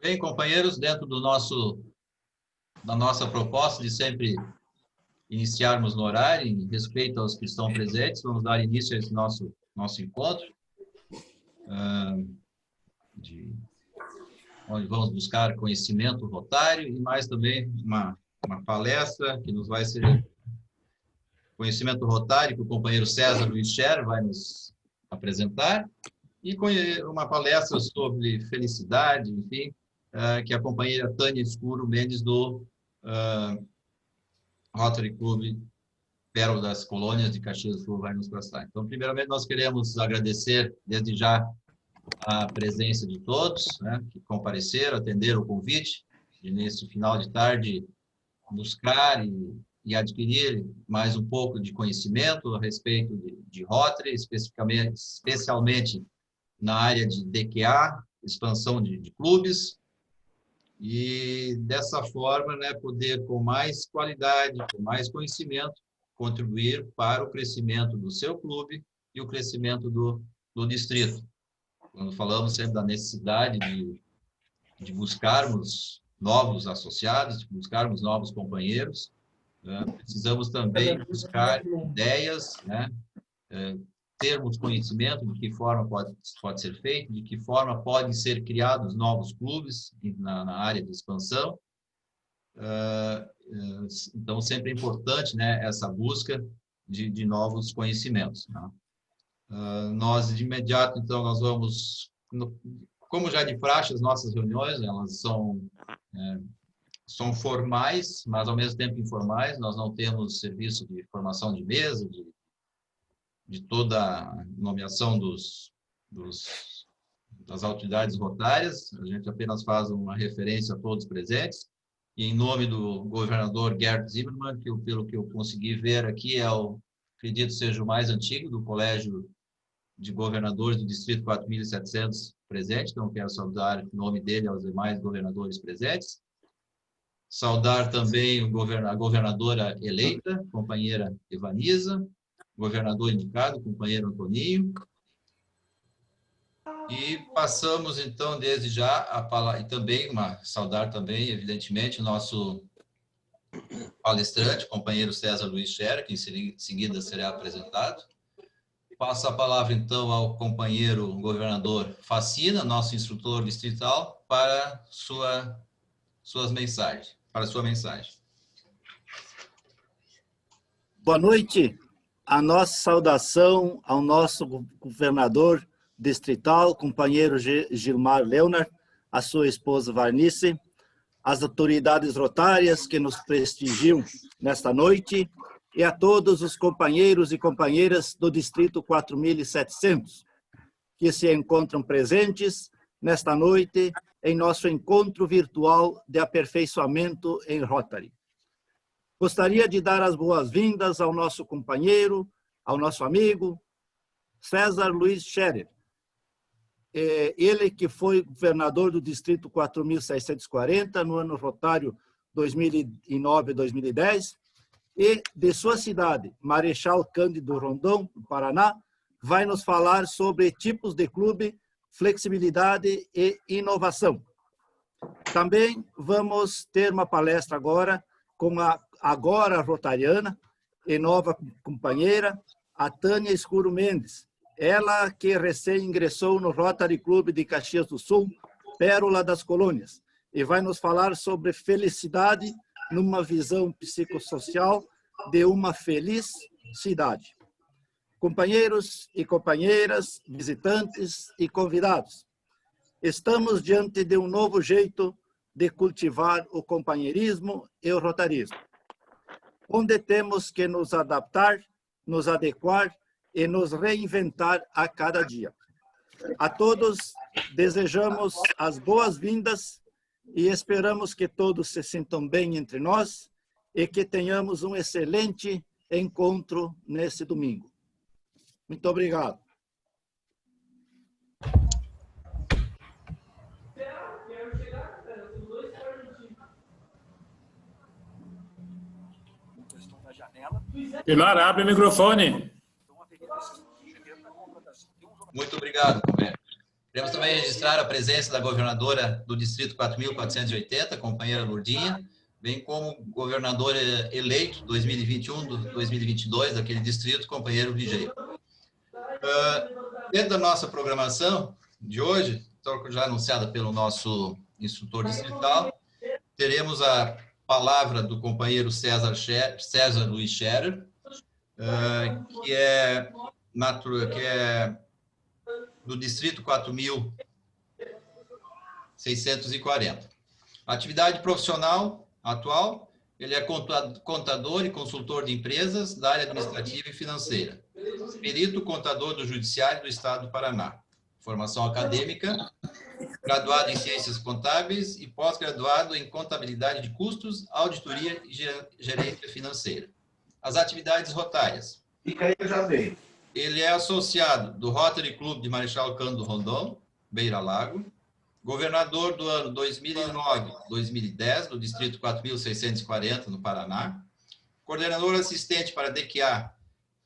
Bem, companheiros, dentro da nossa proposta de sempre iniciarmos no horário, em respeito aos que estão presentes, vamos dar início a esse nosso encontro, onde vamos buscar conhecimento rotário e mais também uma palestra que nos vai ser conhecimento rotário, que o companheiro César Luiz Scherer vai nos apresentar, e uma palestra sobre felicidade, enfim, que a companheira Tânia Escuro Mendes, do Rotary Club Pérola das Colônias de Caxias do Sul, vai nos passar. Então, primeiramente, nós queremos agradecer, desde já, a presença de todos, né, que compareceram, atenderam o convite, de, nesse final de tarde, buscar e adquirir mais um pouco de conhecimento a respeito de Rotary, especialmente na área de DQA, expansão de clubes, e dessa forma, né, poder com mais qualidade, com mais conhecimento, contribuir para o crescimento do seu clube e o crescimento do distrito. Quando falamos sempre da necessidade de buscarmos novos associados, de buscarmos novos companheiros, né, precisamos também buscar ideias, né, termos conhecimento de que forma pode ser feito, de que forma podem ser criados novos clubes na área de expansão. Então, sempre é importante, né, essa busca de novos conhecimentos. Né? Nós, de imediato, então, nós vamos, como já de praxe, as nossas reuniões, elas são formais, mas, ao mesmo tempo, informais. Nós não temos serviço de formação de mesa, de toda a nomeação das autoridades rotárias. A gente apenas faz uma referência a todos presentes. E em nome do governador Gerd Zimmermann, que pelo que eu consegui ver aqui, acredito seja o mais antigo do Colégio de Governadores do Distrito 4.700 presente. Então, quero saudar em nome dele aos demais governadores presentes. Saudar também a governadora eleita, companheira Evanisa, governador indicado, companheiro Antoninho. E passamos, então, desde já, a palavra, e também saudar também, evidentemente, o nosso palestrante, companheiro César Luiz Scherer, que em seguida será apresentado. Passo a palavra, então, ao companheiro governador Facina, nosso instrutor distrital, para sua mensagem. Boa noite. A nossa saudação ao nosso governador distrital, companheiro Gilmar Leonard, a sua esposa Varnice, as autoridades rotárias que nos prestigiam nesta noite e a todos os companheiros e companheiras do Distrito 4.700 que se encontram presentes nesta noite em nosso encontro virtual de aperfeiçoamento em Rotary. Gostaria de dar as boas-vindas ao nosso companheiro, ao nosso amigo, César Luiz Scherer. Ele que foi governador do Distrito 4.640 no ano rotário 2009-2010 e de sua cidade, Marechal Cândido Rondon, no Paraná, vai nos falar sobre tipos de clube, flexibilidade e inovação. Também vamos ter uma palestra agora com a agora rotariana e nova companheira, a Tânia Escuro Mendes, ela que recém ingressou no Rotary Club de Caxias do Sul, Pérola das Colônias, e vai nos falar sobre felicidade numa visão psicossocial de uma feliz cidade. Companheiros e companheiras, visitantes e convidados, estamos diante de um novo jeito de cultivar o companheirismo e o rotarismo, onde temos que nos adaptar, nos adequar e nos reinventar a cada dia. A todos desejamos as boas-vindas e esperamos que todos se sintam bem entre nós e que tenhamos um excelente encontro nesse domingo. Muito obrigado. Pilar, abre o microfone. Muito obrigado, companheiro. Queremos também registrar a presença da governadora do Distrito 4.480, companheira Lourdinha, bem como governador eleito 2021-2022 daquele distrito, companheiro Vigei. Dentro da nossa programação de hoje, já anunciada pelo nosso instrutor distrital, teremos a palavra do companheiro César Luiz Scherer, que é do Distrito 4.640. Atividade profissional atual, ele é contador e consultor de empresas da área administrativa e financeira. Perito contador do Judiciário do Estado do Paraná. Formação acadêmica, graduado em Ciências Contábeis e pós-graduado em Contabilidade de Custos, Auditoria e Gerência Financeira. As atividades rotárias. Ele é associado do Rotary Club de Marechal Cândido Rondon, Beira Lago, governador do ano 2009-2010, do Distrito 4.640, no Paraná, coordenador assistente para DQA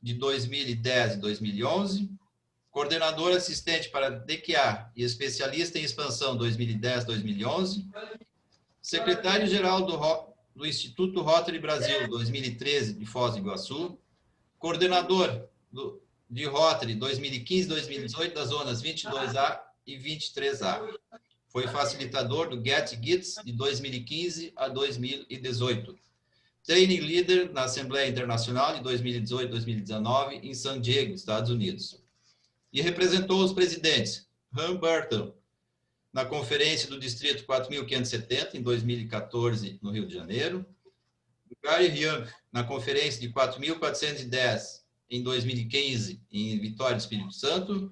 de 2010 e 2011, coordenador assistente para DQA e especialista em expansão 2010-2011, secretário-geral do Instituto Rotary Brasil 2013 de Foz do Iguaçu, coordenador de Rotary 2015-2018 das zonas 22A e 23A. Foi facilitador do Get Gits de 2015 a 2018. Training Leader na Assembleia Internacional de 2018-2019 em San Diego, Estados Unidos. E representou os presidentes Han Burton na Conferência do Distrito 4.570 em 2014 no Rio de Janeiro. Gary Young na Conferência de 4.410 em 2015 em Vitória do Espírito Santo.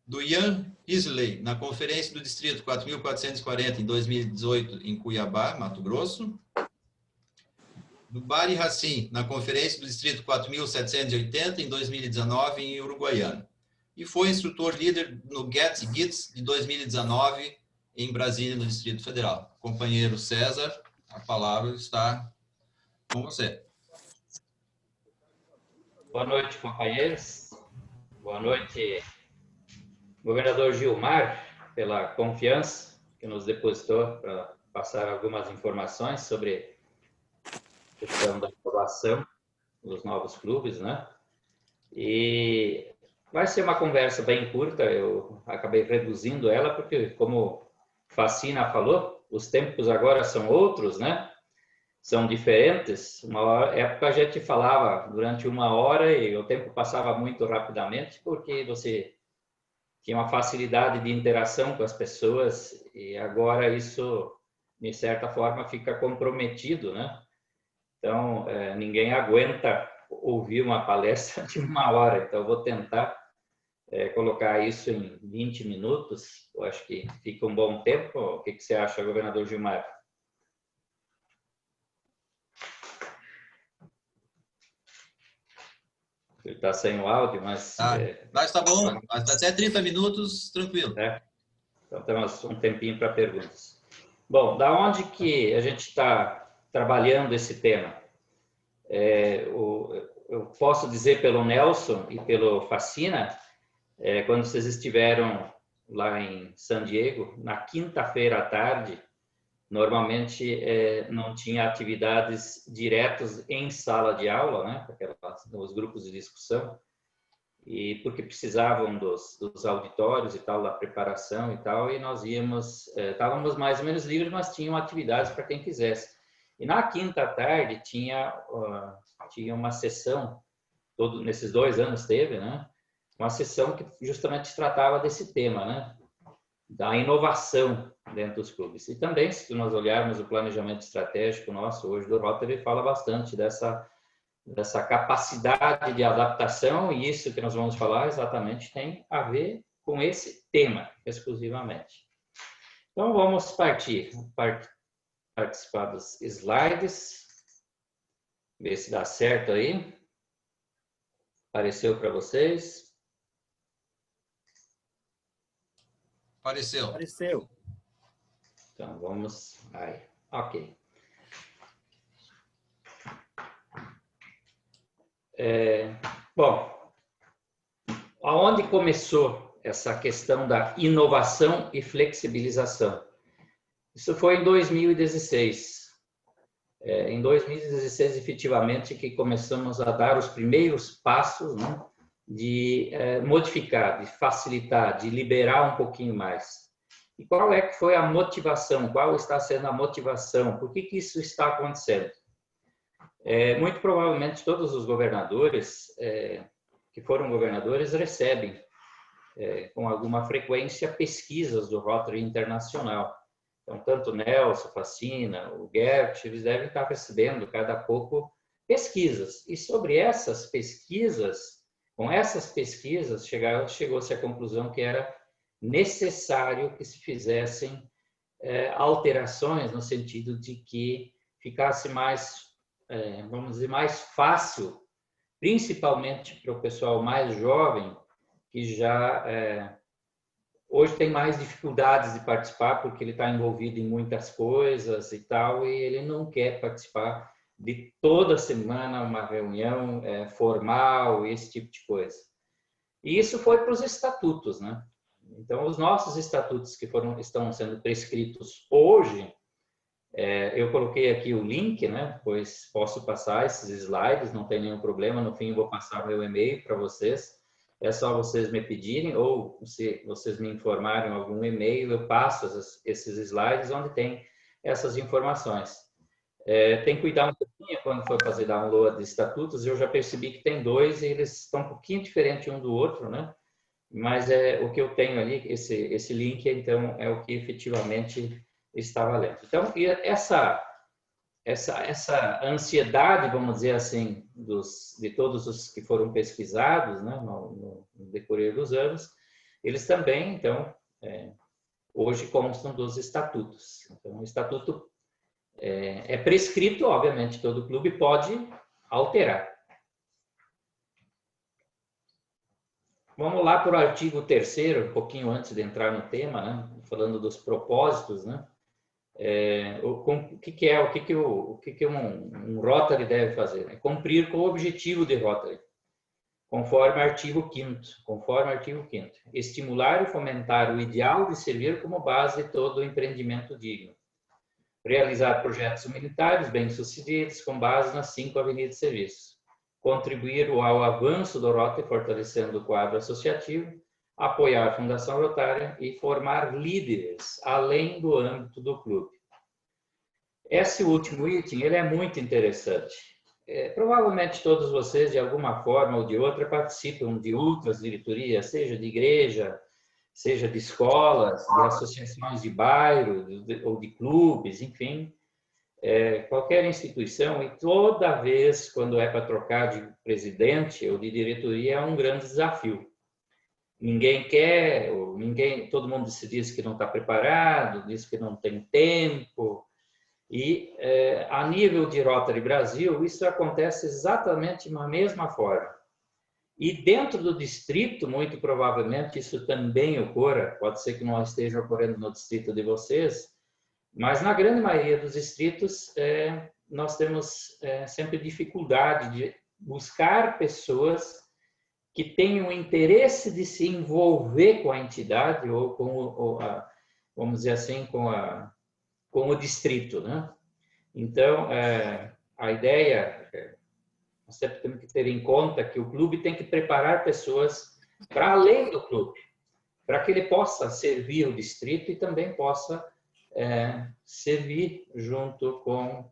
Do Ian Isley na Conferência do Distrito 4.440 em 2018 em Cuiabá, Mato Grosso. Do Bari Racim na Conferência do Distrito 4.780 em 2019 em Uruguaiana. E foi instrutor líder no Get Gits de 2019 em Brasília, no Distrito Federal. Companheiro César, a palavra está com você. Boa noite, companheiros. Boa noite, governador Gilmar, pela confiança que nos depositou para passar algumas informações sobre a questão da aprovação dos novos clubes, né? E vai ser uma conversa bem curta, eu acabei reduzindo ela, porque, como Facina falou, os tempos agora são outros, né? São diferentes. Uma época a gente falava durante 1 hora e o tempo passava muito rapidamente, porque você tinha uma facilidade de interação com as pessoas e agora isso, de certa forma, fica comprometido, né? Então, ninguém aguenta ouvir uma palestra de 1 hora, então eu vou tentar colocar isso em 20 minutos, eu acho que fica um bom tempo. O que você acha, governador Gilmar? Ele está sem o áudio, mas... Mas está bom, até 30 minutos, tranquilo. Então temos um tempinho para perguntas. Bom, da onde que a gente está trabalhando esse tema? Eu posso dizer pelo Nelson e pelo Facina, quando vocês estiveram lá em San Diego, na quinta-feira à tarde, normalmente não tinha atividades diretas em sala de aula, né? Os grupos de discussão, e porque precisavam dos auditórios e tal, da preparação e tal, e nós estávamos mais ou menos livres, mas tinham atividades para quem quisesse. E na quinta à tarde tinha uma sessão, nesses 2 anos teve, né? Uma sessão que justamente tratava desse tema, né? Da inovação dentro dos clubes. E também, se nós olharmos o planejamento estratégico nosso hoje do Rotary, ele fala bastante dessa capacidade de adaptação, e isso que nós vamos falar exatamente tem a ver com esse tema, exclusivamente. Então, vamos participar dos slides, ver se dá certo aí. Apareceu para vocês? Apareceu. Então, vamos aí. Ok. Bom, aonde começou essa questão da inovação e flexibilização. Isso foi em 2016. Em 2016, efetivamente, que começamos a dar os primeiros passos, né, de modificar, de facilitar, de liberar um pouquinho mais. E qual é que foi a motivação? Qual está sendo a motivação? Por que que isso está acontecendo? Muito provavelmente todos os governadores que foram governadores recebem com alguma frequência pesquisas do Rotary Internacional. Então, tanto o Nelson, Facina, o Gert, eles devem estar recebendo cada pouco pesquisas. E sobre essas pesquisas, com essas pesquisas, chegou-se à conclusão que era necessário que se fizessem alterações no sentido de que ficasse mais, vamos dizer, mais fácil, principalmente para o pessoal mais jovem, que já hoje tem mais dificuldades de participar porque ele está envolvido em muitas coisas e tal, e ele não quer participar de toda semana uma reunião formal, esse tipo de coisa. E isso foi para os estatutos, né? Então, os nossos estatutos que estão sendo prescritos hoje, eu coloquei aqui o link, né? Pois posso passar esses slides, não tem nenhum problema. No fim, eu vou passar meu e-mail para vocês. É só vocês me pedirem, ou se vocês me informarem algum e-mail, eu passo esses slides onde tem essas informações. Tem que cuidar um pouquinho quando for fazer download de estatutos. Eu já percebi que tem dois e eles estão um pouquinho diferentes um do outro, né? Mas o que eu tenho ali, esse link, então, é o que efetivamente está valendo. Então, essa ansiedade, vamos dizer assim, de todos os que foram pesquisados, né, no decorrer dos anos, eles também, então, hoje constam dos estatutos. Então, o estatuto é prescrito, obviamente, todo clube pode alterar. Vamos lá para o artigo 3º, um pouquinho antes de entrar no tema, né, falando dos propósitos, né? O que um Rotary deve fazer? É cumprir com o objetivo de Rotary, conforme artigo 5º. Estimular e fomentar o ideal de servir como base de todo o empreendimento digno. Realizar projetos humanitários bem-sucedidos com base nas 5 avenidas de serviços. Contribuir ao avanço do Rotary, fortalecendo o quadro associativo. Apoiar a Fundação Rotária e formar líderes além do âmbito do clube. Esse último item, ele é muito interessante. Provavelmente todos vocês, de alguma forma ou de outra, participam de outras diretorias, seja de igreja, seja de escolas, de associações de bairro ou de clubes, enfim, qualquer instituição, e toda vez quando é para trocar de presidente ou de diretoria, é um grande desafio. Ninguém quer, todo mundo se diz que não está preparado, diz que não tem tempo. E a nível de Rotary Brasil, isso acontece exatamente na mesma forma. E dentro do distrito, muito provavelmente, isso também ocorra, pode ser que não esteja ocorrendo no distrito de vocês, mas na grande maioria dos distritos, nós temos sempre dificuldade de buscar pessoas que tenham interesse de se envolver com a entidade ou com vamos dizer assim, com o distrito, né? Então, a ideia, nós sempre temos que ter em conta que o clube tem que preparar pessoas para além do clube, para que ele possa servir o distrito e também possa servir junto com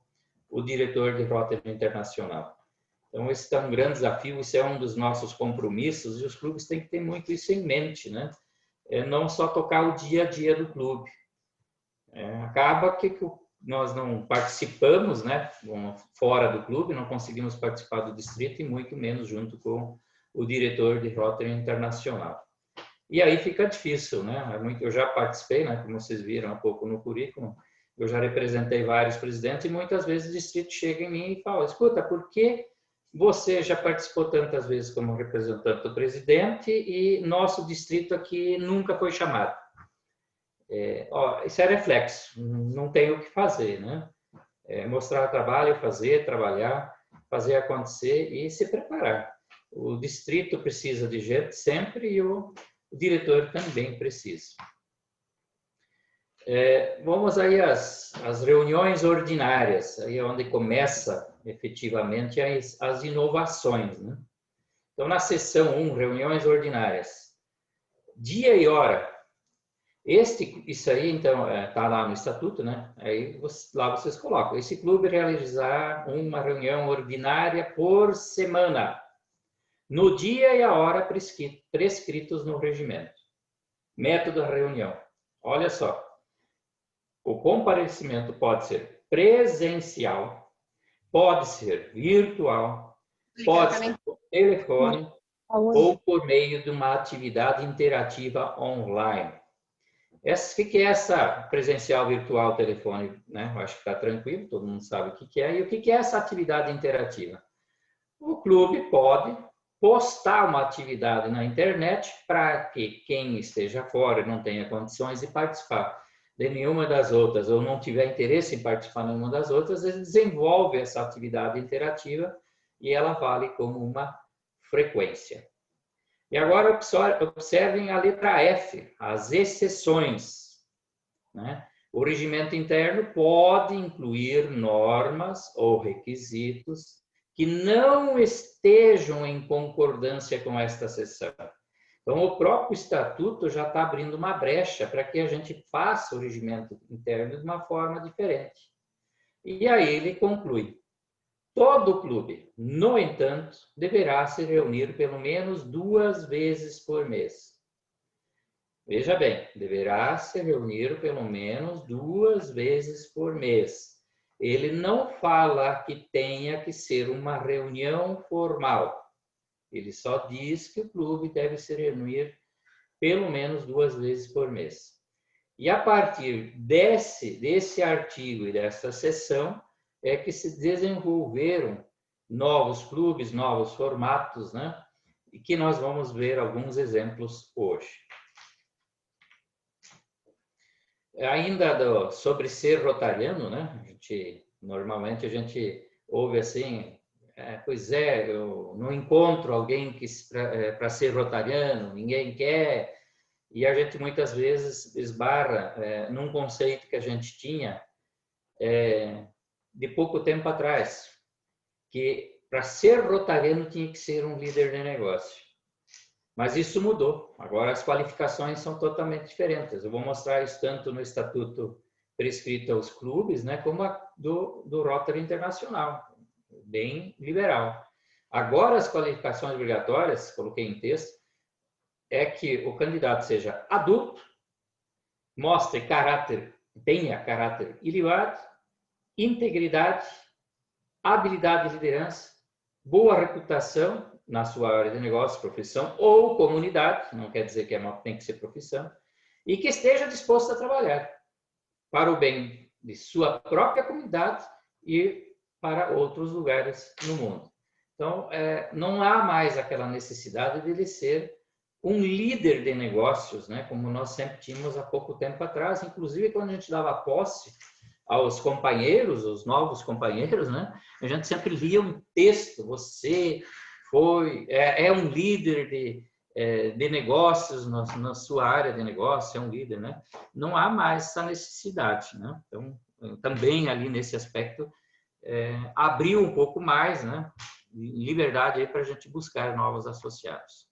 o diretor de Rotary Internacional. Então, esse é um grande desafio, isso é um dos nossos compromissos e os clubes têm que ter muito isso em mente, né? Não só tocar o dia a dia do clube. Acaba que nós não participamos, né, fora do clube, não conseguimos participar do distrito e muito menos junto com o diretor de Rotary Internacional. E aí fica difícil, né? Eu já participei, né, como vocês viram um pouco no currículo, eu já representei vários presidentes e muitas vezes o distrito chega em mim e fala, escuta, por que você já participou tantas vezes como representante do presidente e nosso distrito aqui nunca foi chamado? Isso é reflexo, não tem o que fazer, né? Mostrar trabalho, trabalhar, fazer acontecer e se preparar. O distrito precisa de gente sempre e o o diretor também precisa. Vamos aí às reuniões ordinárias, aí é onde começa efetivamente as inovações, né? Então, na seção 1, reuniões ordinárias, dia e hora. Isso aí, então, está lá no estatuto, né? Aí lá vocês colocam, esse clube realizar uma reunião ordinária por semana, no dia e a hora prescritos no regimento. Método da reunião. Olha só, o comparecimento pode ser presencial, pode ser virtual, pode ser por telefone ou por meio de uma atividade interativa online. O que é essa presencial, virtual, telefone? Né? Eu acho que está tranquilo, todo mundo sabe o que é. E o que é essa atividade interativa? O clube pode postar uma atividade na internet para que quem esteja fora e não tenha condições de participar de nenhuma das outras, ou não tiver interesse em participar de nenhuma das outras, ele desenvolve essa atividade interativa e ela vale como uma frequência. E agora observem a letra F, as exceções, né? O regimento interno pode incluir normas ou requisitos que não estejam em concordância com esta seção. Então, o próprio estatuto já está abrindo uma brecha para que a gente faça o regimento interno de uma forma diferente. E aí ele conclui: todo clube, no entanto, deverá se reunir pelo menos 2 vezes por mês. Veja bem, deverá se reunir pelo menos 2 vezes por mês. Ele não fala que tenha que ser uma reunião formal. Ele só diz que o clube deve se reunir pelo menos 2 vezes por mês. E a partir desse artigo e dessa seção é que se desenvolveram novos clubes, novos formatos, né? E que nós vamos ver alguns exemplos hoje. Ainda sobre ser rotariano, né? Normalmente a gente ouve assim, pois é, eu não encontro alguém para ser rotariano, ninguém quer, e a gente muitas vezes esbarra num conceito que a gente tinha de pouco tempo atrás, que para ser rotariano tinha que ser um líder de negócio. Mas isso mudou. Agora as qualificações são totalmente diferentes. Eu vou mostrar isso tanto no estatuto prescrito aos clubes, né, como do Rotary Internacional, bem liberal. Agora as qualificações obrigatórias, coloquei em texto, é que o candidato seja adulto, tenha caráter ilibado, integridade, habilidade de liderança, boa reputação na sua área de negócio, profissão ou comunidade, não quer dizer que tem que ser profissão, e que esteja disposto a trabalhar para o bem de sua própria comunidade e para outros lugares no mundo. Então, não há mais aquela necessidade de ele ser um líder de negócios, né? Como nós sempre tínhamos há pouco tempo atrás, inclusive quando a gente dava posse aos companheiros, os novos companheiros, né? A gente sempre lia um texto, você é um líder de negócios na sua área de negócio, é um líder, né? Não há mais essa necessidade, né? Então, também ali nesse aspecto, abriu um pouco mais, né? Liberdade aí para a gente buscar novos associados.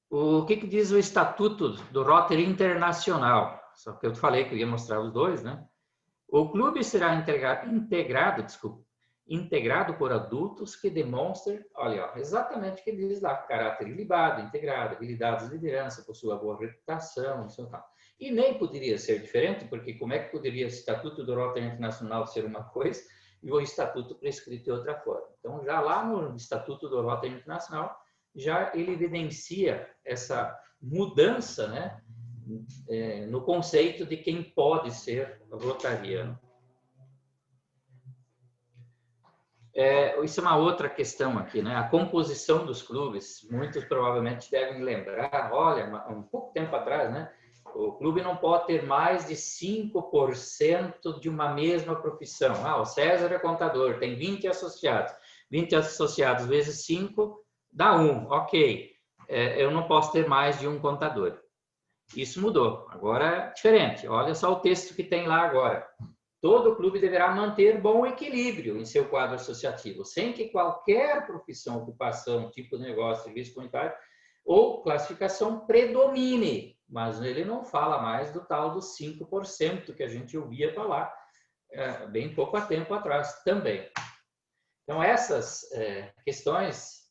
O que diz o Estatuto do Rotary Internacional? Só que eu falei que eu ia mostrar os dois, né? O clube será integrado por adultos que demonstrem, olha, exatamente o que diz lá, caráter ilibado, integrado, habilidades de liderança, possua boa reputação, tal. E nem poderia ser diferente, porque como é que poderia o Estatuto do Rotary Internacional ser uma coisa e o Estatuto prescrito de outra forma? Então, já lá no Estatuto do Rotary Internacional, já ele evidencia essa mudança, né, no conceito de quem pode ser rotariano. Isso é uma outra questão aqui, né? A composição dos clubes. Muitos provavelmente devem lembrar, olha, um pouco tempo atrás, né? O clube não pode ter mais de 5% de uma mesma profissão. O César é contador, tem 20 associados. 20 associados vezes 5 dá 1, ok. eu não posso ter mais de um contador. Isso mudou, agora é diferente. Olha só o texto que tem lá agora. Todo clube deverá manter bom equilíbrio em seu quadro associativo, sem que qualquer profissão, ocupação, tipo de negócio, serviço comunitário ou classificação predomine. Mas ele não fala mais do tal dos 5% que a gente ouvia falar bem pouco tempo atrás também. Então, essas questões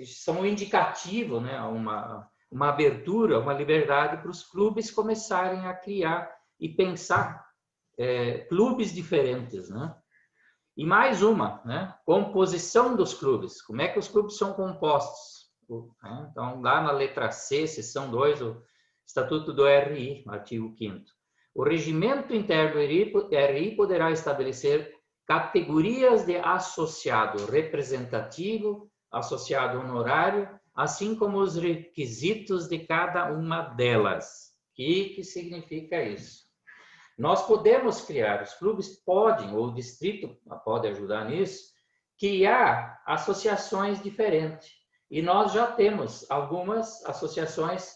são um indicativo, né, uma abertura, uma liberdade para os clubes começarem a criar e pensar clubes diferentes, né? E mais uma, né? Composição dos clubes. Como é que os clubes são compostos? Então, lá na letra C, seção 2, o Estatuto do RI, artigo 5º. O regimento interno do RI poderá estabelecer categorias de associado representativo, associado honorário, assim como os requisitos de cada uma delas. O que significa isso? Nós podemos criar, os clubes podem, ou o distrito pode ajudar nisso, criar associações diferentes. E nós já temos algumas associações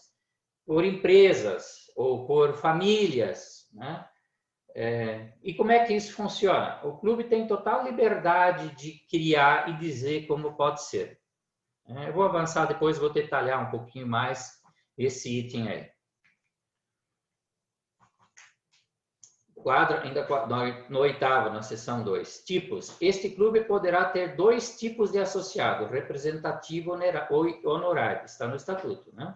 por empresas ou por famílias, né? E como é que isso funciona? O clube tem total liberdade de criar e dizer como pode ser. Eu vou avançar depois, vou detalhar um pouquinho mais esse item aí. Quadro, ainda no 8º, na seção 2. Tipos. Este clube poderá ter 2 tipos de associado, representativo ou honorário. Está no estatuto, né?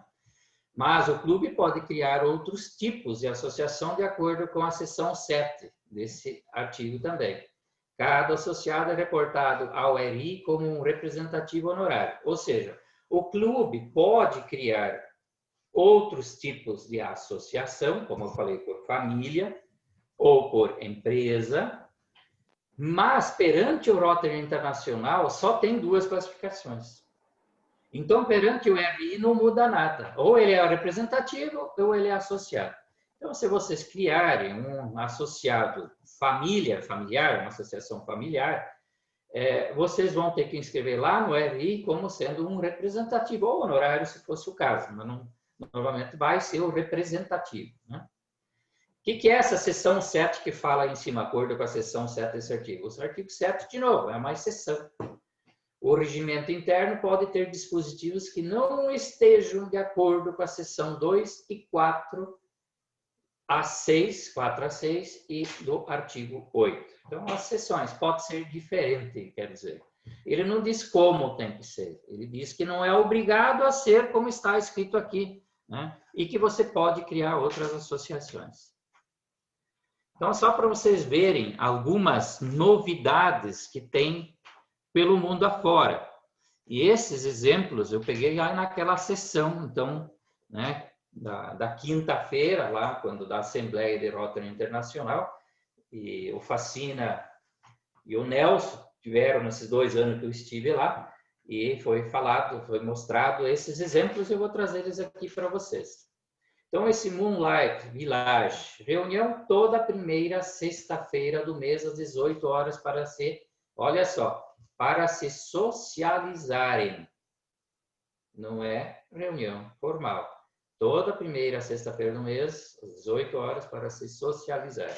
Mas o clube pode criar outros tipos de associação de acordo com a seção 7 desse artigo também. Cada associado é reportado ao RI como um representativo honorário. Ou seja, o clube pode criar outros tipos de associação, como eu falei, por família ou por empresa, mas perante o Rotary Internacional só tem 2 classificações. Então, perante o RI não muda nada. Ou ele é representativo ou ele é associado. Então, se vocês criarem um associado familiar, uma associação familiar, vocês vão ter que inscrever lá no RI como sendo um representativo ou honorário, se fosse o caso, mas não, normalmente vai ser o representativo, né? O que é essa seção 7 que fala em cima, acordo com a seção 7 desse artigo? O artigo 7, de novo, é uma exceção. O regimento interno pode ter dispositivos que não estejam de acordo com a seção 2 e 4 a 6 e do artigo 8. Então, as seções podem ser diferentes, quer dizer. Ele não diz como tem que ser, ele diz que não é obrigado a ser como está escrito aqui, né? E que você pode criar outras associações. Então, só para vocês verem algumas novidades que tem pelo mundo afora. E esses exemplos eu peguei lá naquela sessão, então, né, da quinta-feira, lá, quando da Assembleia de Rotary Internacional, e o Facina e o Nelson tiveram nesses 2 anos que eu estive lá, e foi falado, foi mostrado esses exemplos, eu vou trazer eles aqui para vocês. Então, esse Moonlight Village, reunião toda primeira sexta-feira do mês, às 18 horas, para se, olha só, para se socializarem. Não é reunião formal. Toda primeira sexta-feira do mês, às 18 horas, para se socializarem.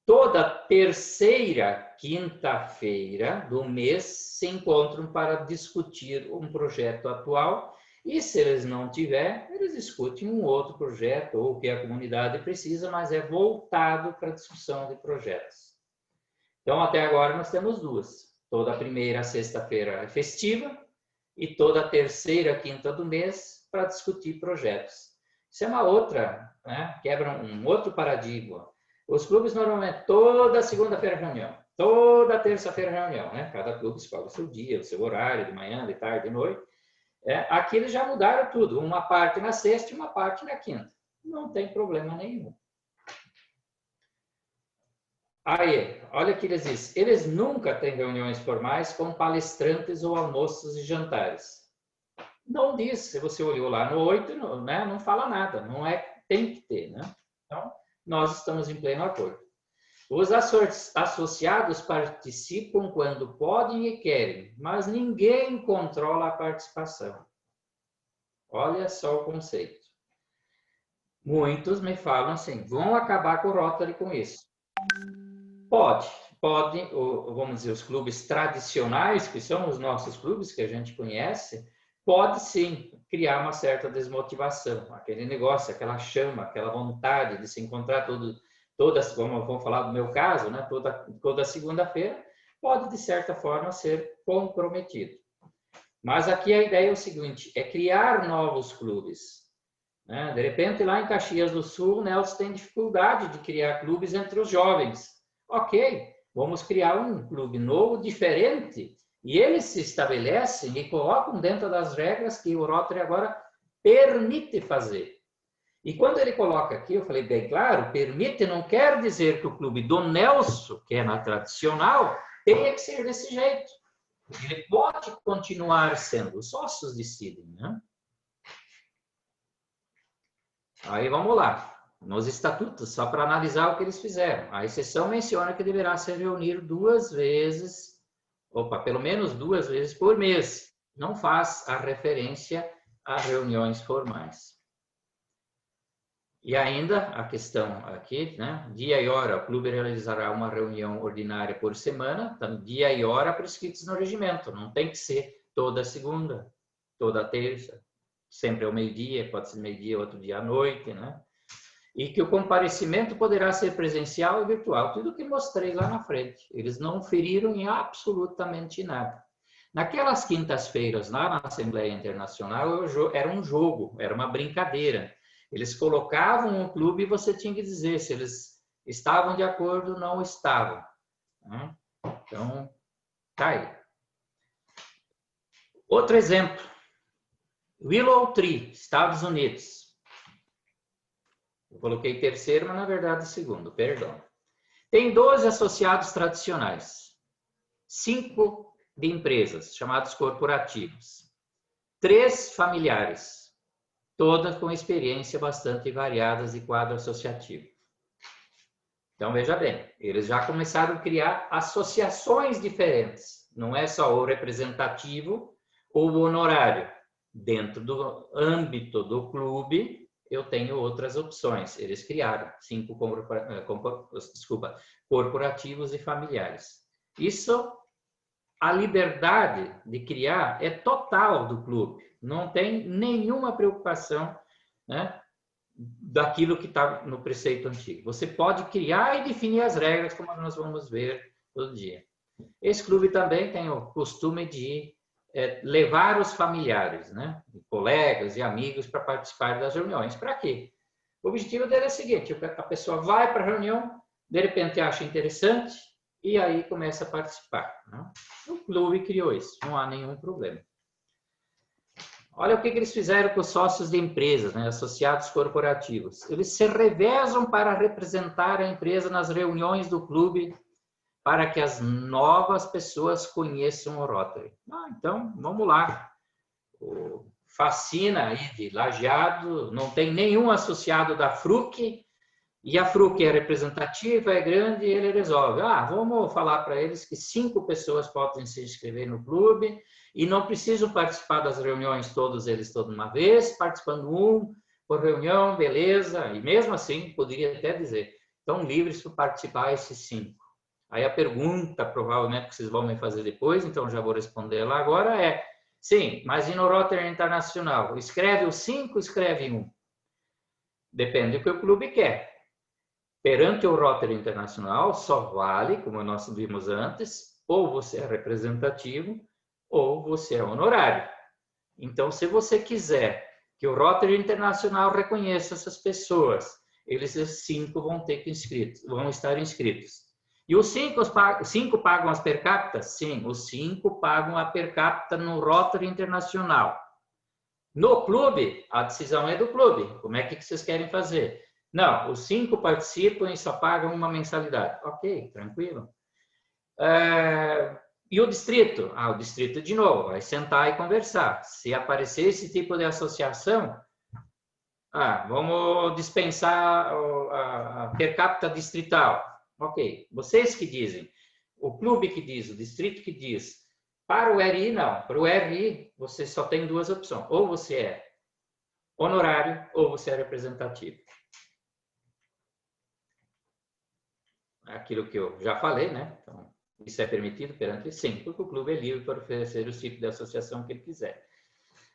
Toda terceira quinta-feira do mês se encontram para discutir um projeto atual e, se eles não tiverem, eles discutem um outro projeto ou o que a comunidade precisa, mas é voltado para a discussão de projetos. Então, até agora, nós temos 2. Toda primeira sexta-feira é festiva e toda terceira quinta do mês para discutir projetos. Isso é uma outra, né? Quebra um outro paradigma. Os clubes, normalmente, toda segunda-feira reunião, toda terça-feira reunião, né? Cada clube escolhe o seu dia, o seu horário, de manhã, de tarde, de noite. Aqui eles já mudaram tudo, uma parte na sexta e uma parte na quinta. Não tem problema nenhum. Aí, olha o que eles dizem. Eles nunca têm reuniões formais com palestrantes ou almoços e jantares. Não diz, se você olhou lá no 8, né, não fala nada, não é, tem que ter, né? Então, nós estamos em pleno acordo. Os associados participam quando podem e querem, mas ninguém controla a participação. Olha só o conceito. Muitos me falam assim, vão acabar com o Rotary com isso. Pode, vamos dizer, os clubes tradicionais, que são os nossos clubes que a gente conhece, pode sim criar uma certa desmotivação, aquele negócio, aquela chama, aquela vontade de se encontrar vamos falar do meu caso, né? Toda segunda-feira, pode de certa forma ser comprometido. Mas aqui a ideia é o seguinte, é criar novos clubes. Né? De repente, lá em Caxias do Sul, o Nelson tem dificuldade de criar clubes entre os jovens. Ok, vamos criar um clube novo, diferente, e eles se estabelecem e colocam dentro das regras que o Rotary agora permite fazer. E quando ele coloca aqui, eu falei bem claro, permite não quer dizer que o clube do Nelson, que é na tradicional, tenha que ser desse jeito. Ele pode continuar sendo, os sócios decidem, né? Aí vamos lá, nos estatutos, só para analisar o que eles fizeram. A exceção menciona que deverá se reunir pelo menos 2 vezes por mês. Não faz a referência a reuniões formais. E ainda a questão aqui, né? Dia e hora, o clube realizará uma reunião ordinária por semana, então, dia e hora prescritos no regimento, não tem que ser toda segunda, toda terça, sempre ao meio-dia, pode ser meio-dia, outro dia à noite, né? E que o comparecimento poderá ser presencial e virtual, tudo que mostrei lá na frente. Eles não feriram em absolutamente nada. Naquelas quintas-feiras, lá na Assembleia Internacional, era um jogo, era uma brincadeira. Eles colocavam um clube e você tinha que dizer se eles estavam de acordo ou não estavam. Então, tá aí. Outro exemplo. Willow Tree, Estados Unidos. Eu coloquei terceiro, mas na verdade segundo, perdão. Tem 12 associados tradicionais. 5 de empresas, chamados corporativos. 3 familiares. Todas com experiência bastante variadas de quadro associativo. Então, veja bem, eles já começaram a criar associações diferentes. Não é só o representativo ou o honorário. Dentro do âmbito do clube, eu tenho outras opções. Eles criaram 5 corporativos e familiares. Isso, a liberdade de criar é total do clube. Não tem nenhuma preocupação, né, daquilo que está no preceito antigo. Você pode criar e definir as regras, como nós vamos ver todo dia. Esse clube também tem o costume de levar os familiares, né, colegas e amigos para participar das reuniões. Para quê? O objetivo dele é o seguinte, a pessoa vai para a reunião, de repente acha interessante e aí começa a participar. Né? O clube criou isso, não há nenhum problema. Olha o que eles fizeram com os sócios de empresas, né, associados corporativos. Eles se revezam para representar a empresa nas reuniões do clube para que as novas pessoas conheçam o Rotary. Então, vamos lá. O Facina aí de Lajeado, não tem nenhum associado da FRUC, e a FRUC é representativa, é grande, e ele resolve. Vamos falar para eles que 5 pessoas podem se inscrever no clube e não precisam participar das reuniões todos eles toda uma vez, participando por reunião, beleza, e mesmo assim, poderia até dizer, estão livres para participar esses 5. Aí a pergunta, provavelmente, que vocês vão me fazer depois, então já vou responder lá agora, é, sim, mas e no Rotary Internacional? Escreve os 5, escreve 1. Depende do que o clube quer. Perante o Rotary Internacional, só vale, como nós vimos antes, ou você é representativo ou você é honorário. Então, se você quiser que o Rotary Internacional reconheça essas pessoas, eles 5 vão estar inscritos. E os 5 pagam as per capita? Sim, os 5 pagam a per capita no Rotary Internacional. No clube, a decisão é do clube. Como é que vocês querem fazer? Não, os 5 participam e só pagam uma mensalidade. Ok, tranquilo. E o distrito? O distrito, de novo, vai sentar e conversar. Se aparecer esse tipo de associação, vamos dispensar a per capita distrital. Ok, vocês que dizem, o clube que diz, o distrito que diz. Para o RI, não. Para o RI, você só tem duas opções. Ou você é honorário ou você é representativo. Aquilo que eu já falei, né? Então, isso é permitido perante sim, porque o clube é livre para oferecer o tipo de associação que ele quiser.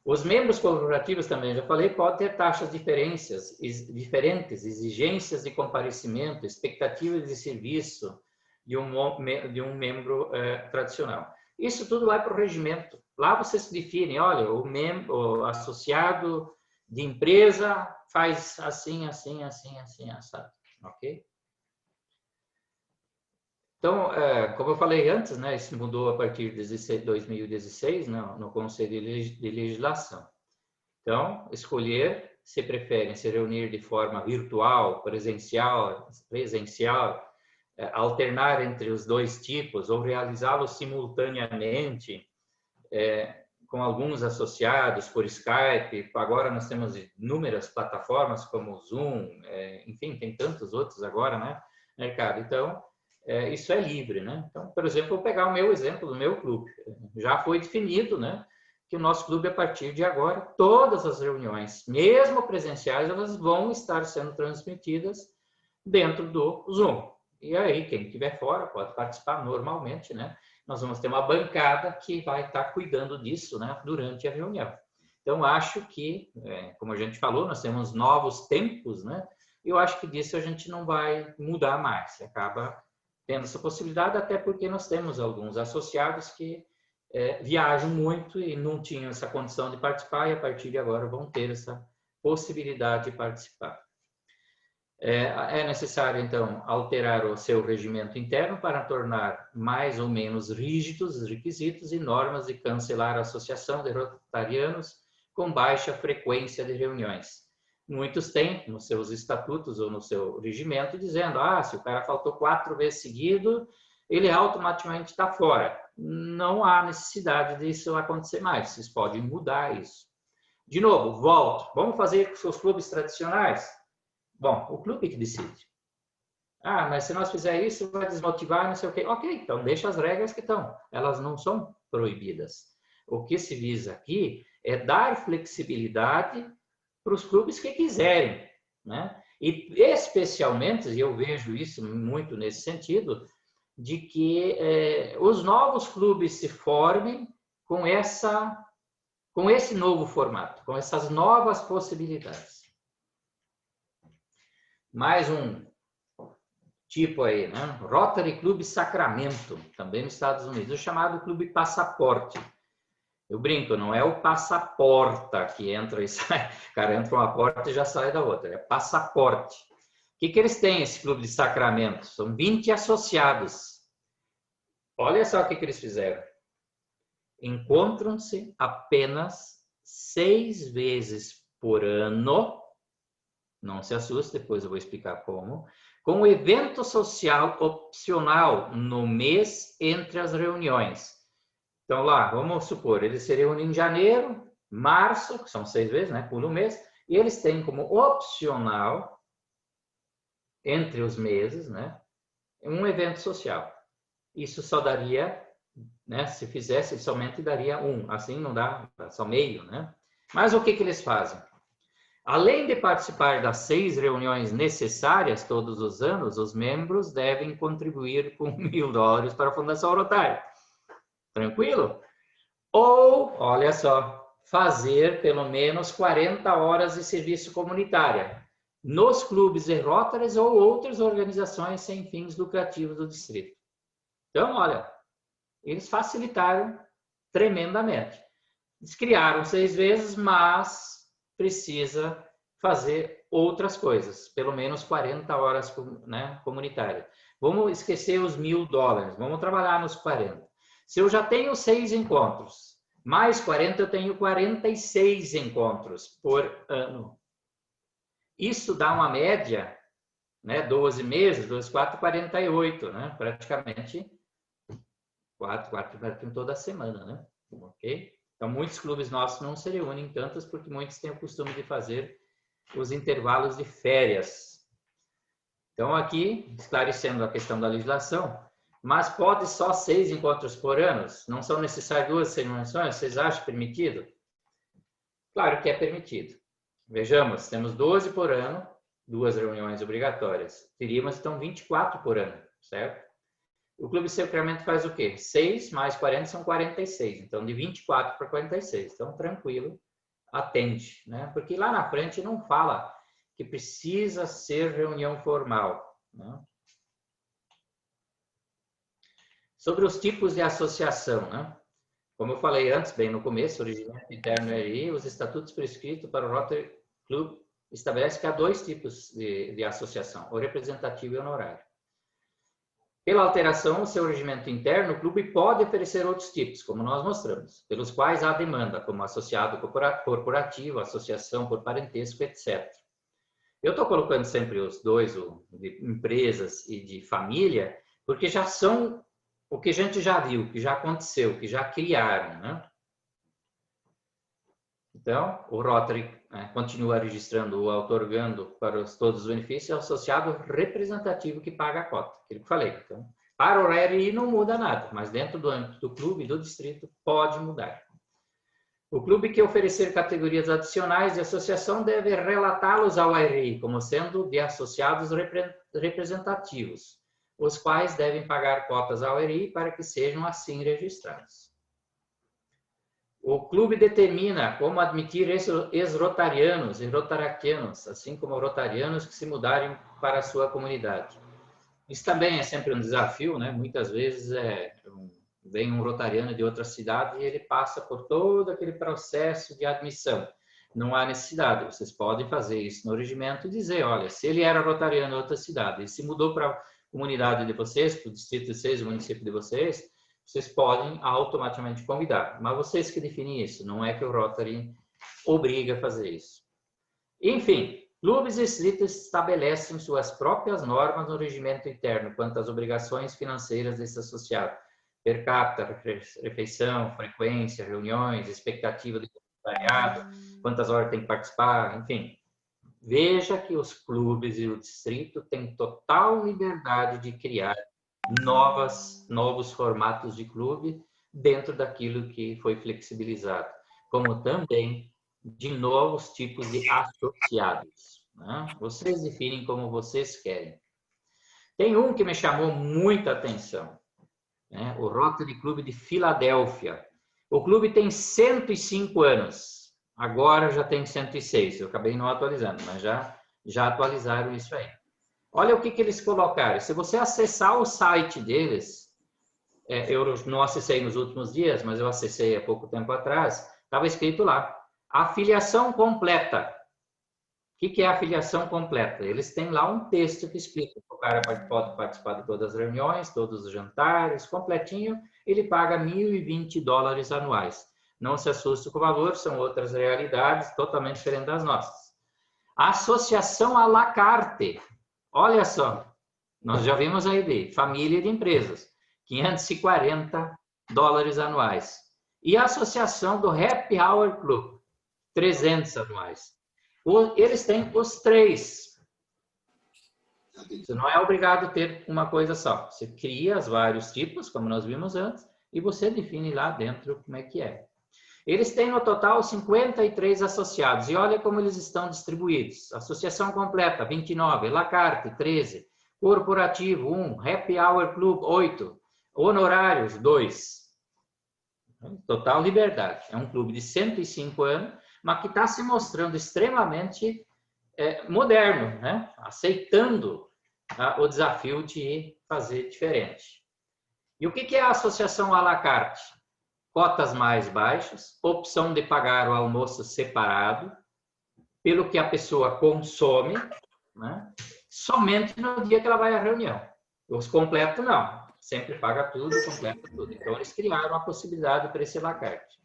Os membros corporativos também, já falei, podem ter taxas diferentes, exigências de comparecimento, expectativas de serviço de um membro tradicional. Isso tudo vai para o regimento. Lá vocês definem, olha, o associado de empresa faz assim, assim, assim, assim, assado. Ok? Então, como eu falei antes, né, isso mudou a partir de 2016, no Conselho de Legislação. Então, escolher se preferem se reunir de forma virtual, presencial, alternar entre os dois tipos ou realizá-lo simultaneamente com alguns associados por Skype. Agora nós temos inúmeras plataformas como o Zoom, enfim, tem tantos outros agora, né, mercado. Então, isso é livre, né? Então, por exemplo, vou pegar o meu exemplo do meu clube. Já foi definido, né, que o nosso clube, a partir de agora, todas as reuniões, mesmo presenciais, elas vão estar sendo transmitidas dentro do Zoom. E aí, quem estiver fora pode participar normalmente, né? Nós vamos ter uma bancada que vai estar cuidando disso, né, durante a reunião. Então, acho que, como a gente falou, nós temos novos tempos, né? Eu acho que disso a gente não vai mudar mais. Você acaba tendo essa possibilidade, até porque nós temos alguns associados que viajam muito e não tinham essa condição de participar, e a partir de agora vão ter essa possibilidade de participar. É necessário, então, alterar o seu regimento interno para tornar mais ou menos rígidos os requisitos e normas de cancelar a associação de rotarianos com baixa frequência de reuniões. Muitos têm nos seus estatutos ou no seu regimento dizendo, se o cara faltou 4 vezes seguido, ele automaticamente está fora. Não há necessidade disso acontecer mais, vocês podem mudar isso. De novo, volto, vamos fazer com os seus clubes tradicionais? Bom, o clube que decide. Mas se nós fizermos isso, vai desmotivar, não sei o quê. Ok, então deixa as regras que estão. Elas não são proibidas. O que se visa aqui é dar flexibilidade para os clubes que quiserem, né? E especialmente, e eu vejo isso muito nesse sentido, de que os novos clubes se formem com esse novo formato, com essas novas possibilidades. Mais um tipo aí, né? Rotary Club Sacramento, também nos Estados Unidos, o chamado Clube Passaporte. Eu brinco, não é o passaporta que entra e sai. O cara entra uma porta e já sai da outra. É passaporte. O que eles têm, esse Clube de Sacramento? São 20 associados. Olha só o que eles fizeram. Encontram-se apenas 6 vezes por ano. Não se assuste, depois eu vou explicar como. Com um evento social opcional no mês entre as reuniões. Então, lá, vamos supor, eles se reúnem em janeiro, março, que são 6 vezes, né, por um mês, e eles têm como opcional, entre os meses, né, um evento social. Isso só daria, né, se fizesse, somente daria um, assim não dá, só meio, né? Mas o que eles fazem? Além de participar das 6 reuniões necessárias todos os anos, os membros devem contribuir com $1.000 para a Fundação Rotary. Tranquilo? Ou, olha só, fazer pelo menos 40 horas de serviço comunitário nos clubes de Rotaries ou outras organizações sem fins lucrativos do distrito. Então, olha, eles facilitaram tremendamente. Eles criaram 6 vezes, mas precisa fazer outras coisas, pelo menos 40 horas, né, comunitárias. Vamos esquecer os $1.000, vamos trabalhar nos 40. Se eu já tenho 6 encontros, mais 40, eu tenho 46 encontros por ano. Isso dá uma média, né, 12 meses, 2, 4, 48, né, praticamente 4 toda semana, né, ok? Então, muitos clubes nossos não se reúnem tantos, porque muitos têm o costume de fazer os intervalos de férias. Então, aqui, esclarecendo a questão da legislação, mas pode só 6 encontros por ano? Não são necessárias 2 reuniões? Vocês acham permitido? Claro que é permitido. Vejamos, temos 12 por ano, 2 reuniões obrigatórias. Teríamos, então, 24 por ano, certo? O Clube Sacramento faz o quê? 6 mais 40 são 46. Então, de 24 para 46. Então, tranquilo, atende, né? Porque lá na frente não fala que precisa ser reunião formal, né? Sobre os tipos de associação, né? Como eu falei antes, bem no começo, o regimento interno RI, os estatutos prescritos para o Rotary Club estabelece que há 2 tipos de associação, o representativo e o honorário. Pela alteração do seu regimento interno, o clube pode oferecer outros tipos, como nós mostramos, pelos quais há demanda, como associado corporativo, associação por parentesco, etc. Eu estou colocando sempre os 2, o de empresas e de família, porque já são o que a gente já viu, que já aconteceu, que já criaram, né? Então, o Rotary continua registrando ou outorgando para todos os benefícios, é o associado representativo que paga a cota, aquilo que eu falei. Então, para o RI não muda nada, mas dentro do âmbito do clube, do distrito, pode mudar. O clube que oferecer categorias adicionais de associação deve relatá-los ao RI como sendo de associados representativos, os quais devem pagar cotas ao RI para que sejam assim registrados. O clube determina como admitir ex-rotarianos e rotaraquianos, assim como rotarianos que se mudarem para a sua comunidade. Isso também é sempre um desafio, né? Muitas vezes vem um rotariano de outra cidade e ele passa por todo aquele processo de admissão. Não há necessidade, vocês podem fazer isso no regimento e dizer, olha, se ele era rotariano em outra cidade e se mudou para a comunidade de vocês, para o distrito de vocês, o município de vocês podem automaticamente convidar. Mas vocês que definem isso, não é que o Rotary obriga a fazer isso. Enfim, clubes e distritos estabelecem suas próprias normas no regimento interno quanto às obrigações financeiras desse associado. Per capita, refeição, frequência, reuniões, expectativa de voluntariado, quantas horas tem que participar, enfim. Veja que os clubes e o distrito têm total liberdade de criar novos formatos de clube dentro daquilo que foi flexibilizado, como também de novos tipos de associados, né? Vocês definem como vocês querem. Tem um que me chamou muita atenção, né? O Rotary Club de Filadélfia. O clube tem 105 anos, agora já tem 106, eu acabei não atualizando, mas já atualizaram isso aí. Olha o que eles colocaram. Se você acessar o site deles, eu não acessei nos últimos dias, mas eu acessei há pouco tempo atrás, estava escrito lá, afiliação completa. O que é a afiliação completa? Eles têm lá um texto que explica que o cara pode participar de todas as reuniões, todos os jantares, completinho, ele paga $1.020 anuais. Não se assuste com o valor, são outras realidades totalmente diferentes das nossas. Associação à la carte. Olha só, nós já vimos aí de família de empresas, $540 anuais. E a associação do Happy Hour Club, 300 anuais. Eles têm os 3. Você não é obrigado a ter uma coisa só. Você cria os vários tipos, como nós vimos antes, e você define lá dentro como é que é. Eles têm no total 53 associados, e olha como eles estão distribuídos. Associação completa, 29, La Carte, 13, Corporativo, 1, Happy Hour Club, 8, Honorários, 2. Total liberdade. É um clube de 105 anos, mas que está se mostrando extremamente moderno, né? Aceitando o desafio de fazer diferente. E o que é a associação à la carte? Cotas mais baixas, opção de pagar o almoço separado, pelo que a pessoa consome, né? Somente no dia que ela vai à reunião. Os completos não, sempre paga tudo, completa tudo. Então eles criaram a possibilidade para esse à la carte.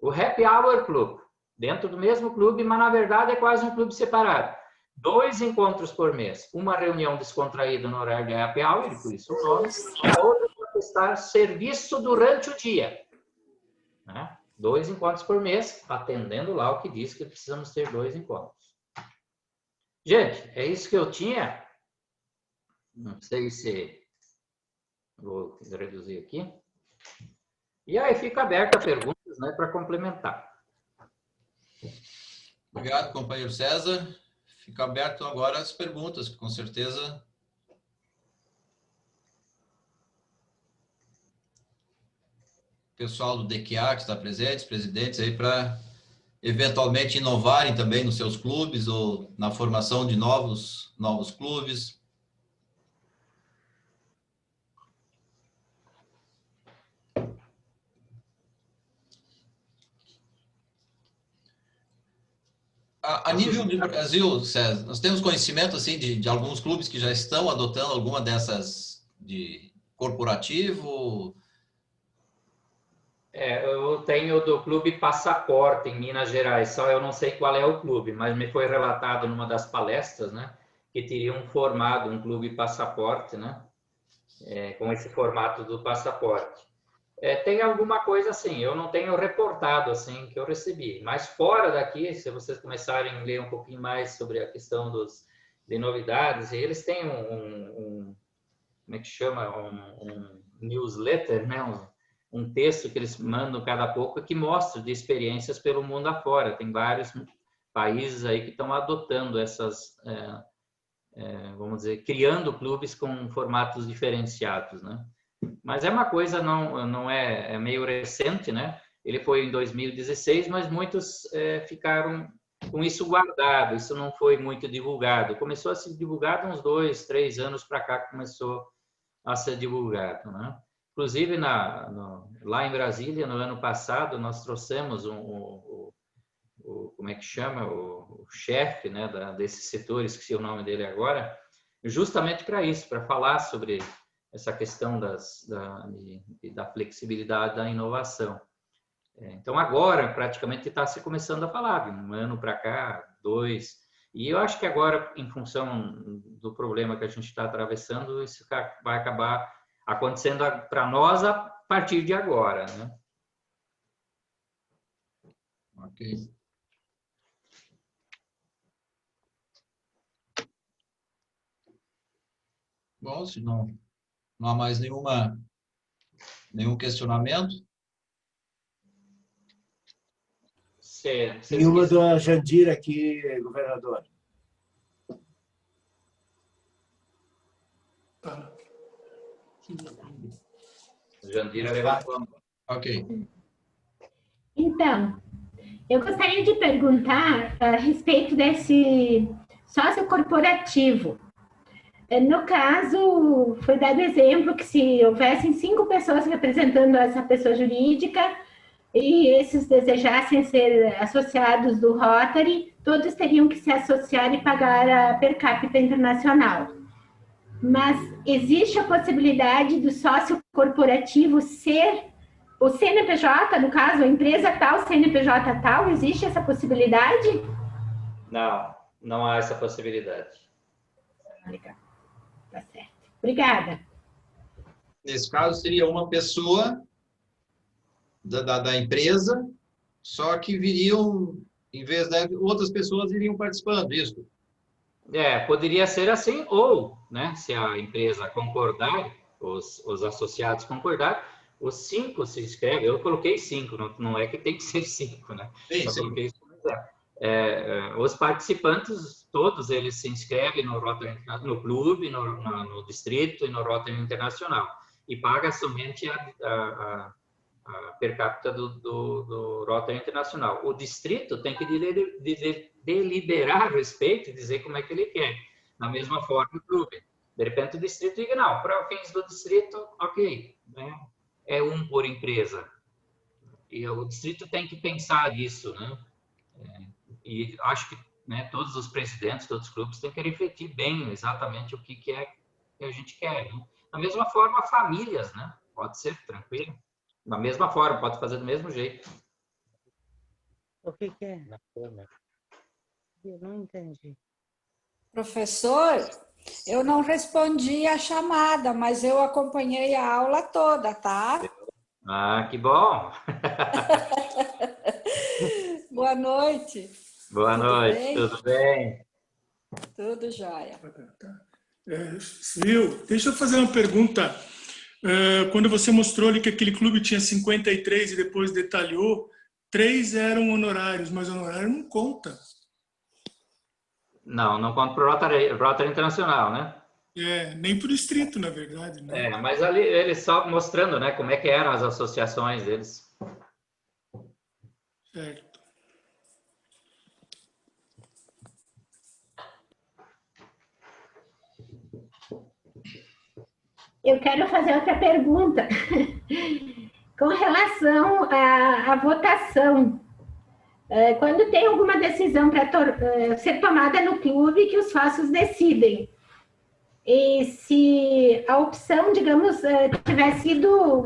O Happy Hour Club, dentro do mesmo clube, mas na verdade é quase um clube separado. 2 encontros por mês, uma reunião descontraída no horário de Happy Hour, por isso o nome, a outra para prestar serviço durante o dia. 2 encontros por mês, atendendo lá o que diz que precisamos ter 2 encontros. Gente, é isso que eu tinha. Não sei se vou reduzir aqui. E aí fica aberta a perguntas, né, para complementar. Obrigado, companheiro César. Fica aberto agora as perguntas, que com certeza o pessoal do DQA que está presente, os presidentes aí, para eventualmente inovarem também nos seus clubes ou na formação de novos clubes. A nível de Brasil, César, nós temos conhecimento assim, de alguns clubes que já estão adotando alguma dessas de corporativo? Eu tenho do Clube Passaporte, em Minas Gerais, só eu não sei qual é o clube, mas me foi relatado numa das palestras, né, que teriam formado um Clube Passaporte, né, com esse formato do passaporte. Tem alguma coisa assim, eu não tenho reportado assim que eu recebi, mas fora daqui, se vocês começarem a ler um pouquinho mais sobre a questão de novidades, eles têm como é que chama, um newsletter, né, um texto que eles mandam cada pouco que mostra de experiências pelo mundo afora. Tem vários países aí que estão adotando essas, vamos dizer, criando clubes com formatos diferenciados, né? Mas é uma coisa, não é meio recente, né? Ele foi em 2016, mas muitos ficaram com isso guardado, isso não foi muito divulgado. Começou a ser divulgado uns 2, 3 anos para cá que começou a ser divulgado, né? Inclusive, lá em Brasília, no ano passado, nós trouxemos como é que chama? O chefe, né, desses setores, esqueci o nome dele agora, justamente para isso, para falar sobre essa questão da flexibilidade da inovação. Então, agora, praticamente, está se começando a falar, de um ano para cá, 2. E eu acho que agora, em função do problema que a gente está atravessando, isso vai acabar acontecendo para nós a partir de agora, né? Ok. Bom, se não há mais nenhum questionamento. Tem uma da Jandira aqui, governador. Jandira levantou. Ok. Então, eu gostaria de perguntar a respeito desse sócio corporativo. No caso, foi dado exemplo que se houvessem 5 pessoas representando essa pessoa jurídica e esses desejassem ser associados do Rotary, todos teriam que se associar e pagar a per capita internacional. Mas existe a possibilidade do sócio corporativo ser o CNPJ, no caso, a empresa tal, CNPJ tal, existe essa possibilidade? Não há essa possibilidade. Legal. Tá certo. Obrigada. Nesse caso, seria uma pessoa da empresa, só que viriam, em vez de outras pessoas iriam participando disso. Poderia ser assim, ou, né, se a empresa concordar, os associados concordar, os 5 se inscrevem. Eu coloquei 5, não é que tem que ser 5, né? Sim, Só coloquei isso. Os participantes, todos eles se inscrevem no Rotary, no clube, no distrito e no Rotary Internacional, e paga somente a per capita do Rotary Internacional. O distrito tem que deliberar a respeito e dizer como é que ele quer. Da mesma forma, o clube. De repente, o distrito diz, não, para fins do distrito, ok, né? É um por empresa. E o distrito tem que pensar nisso, né? E acho que, né, todos os presidentes, todos os clubes têm que refletir bem exatamente o que é que a gente quer. Né? Da mesma forma, famílias, né? Pode ser tranquilo. Da mesma forma, pode fazer do mesmo jeito. O que é? Eu não entendi. Professor, eu não respondi a chamada, mas eu acompanhei a aula toda, tá? Ah, que bom! Boa noite. Boa noite, tudo bem? Tudo jóia. Viu? Deixa eu fazer uma pergunta. Quando você mostrou ali que aquele clube tinha 53 e depois detalhou, 3 eram honorários, mas honorário não conta. Não, não conta para o Rotary Internacional, né? Nem por distrito, na verdade. Né? Mas ali eles só mostrando, né, como é que eram as associações deles. Certo. Eu quero fazer outra pergunta com relação à votação. Quando tem alguma decisão para ser tomada no clube que os sócios decidem, e se a opção, digamos, tiver sido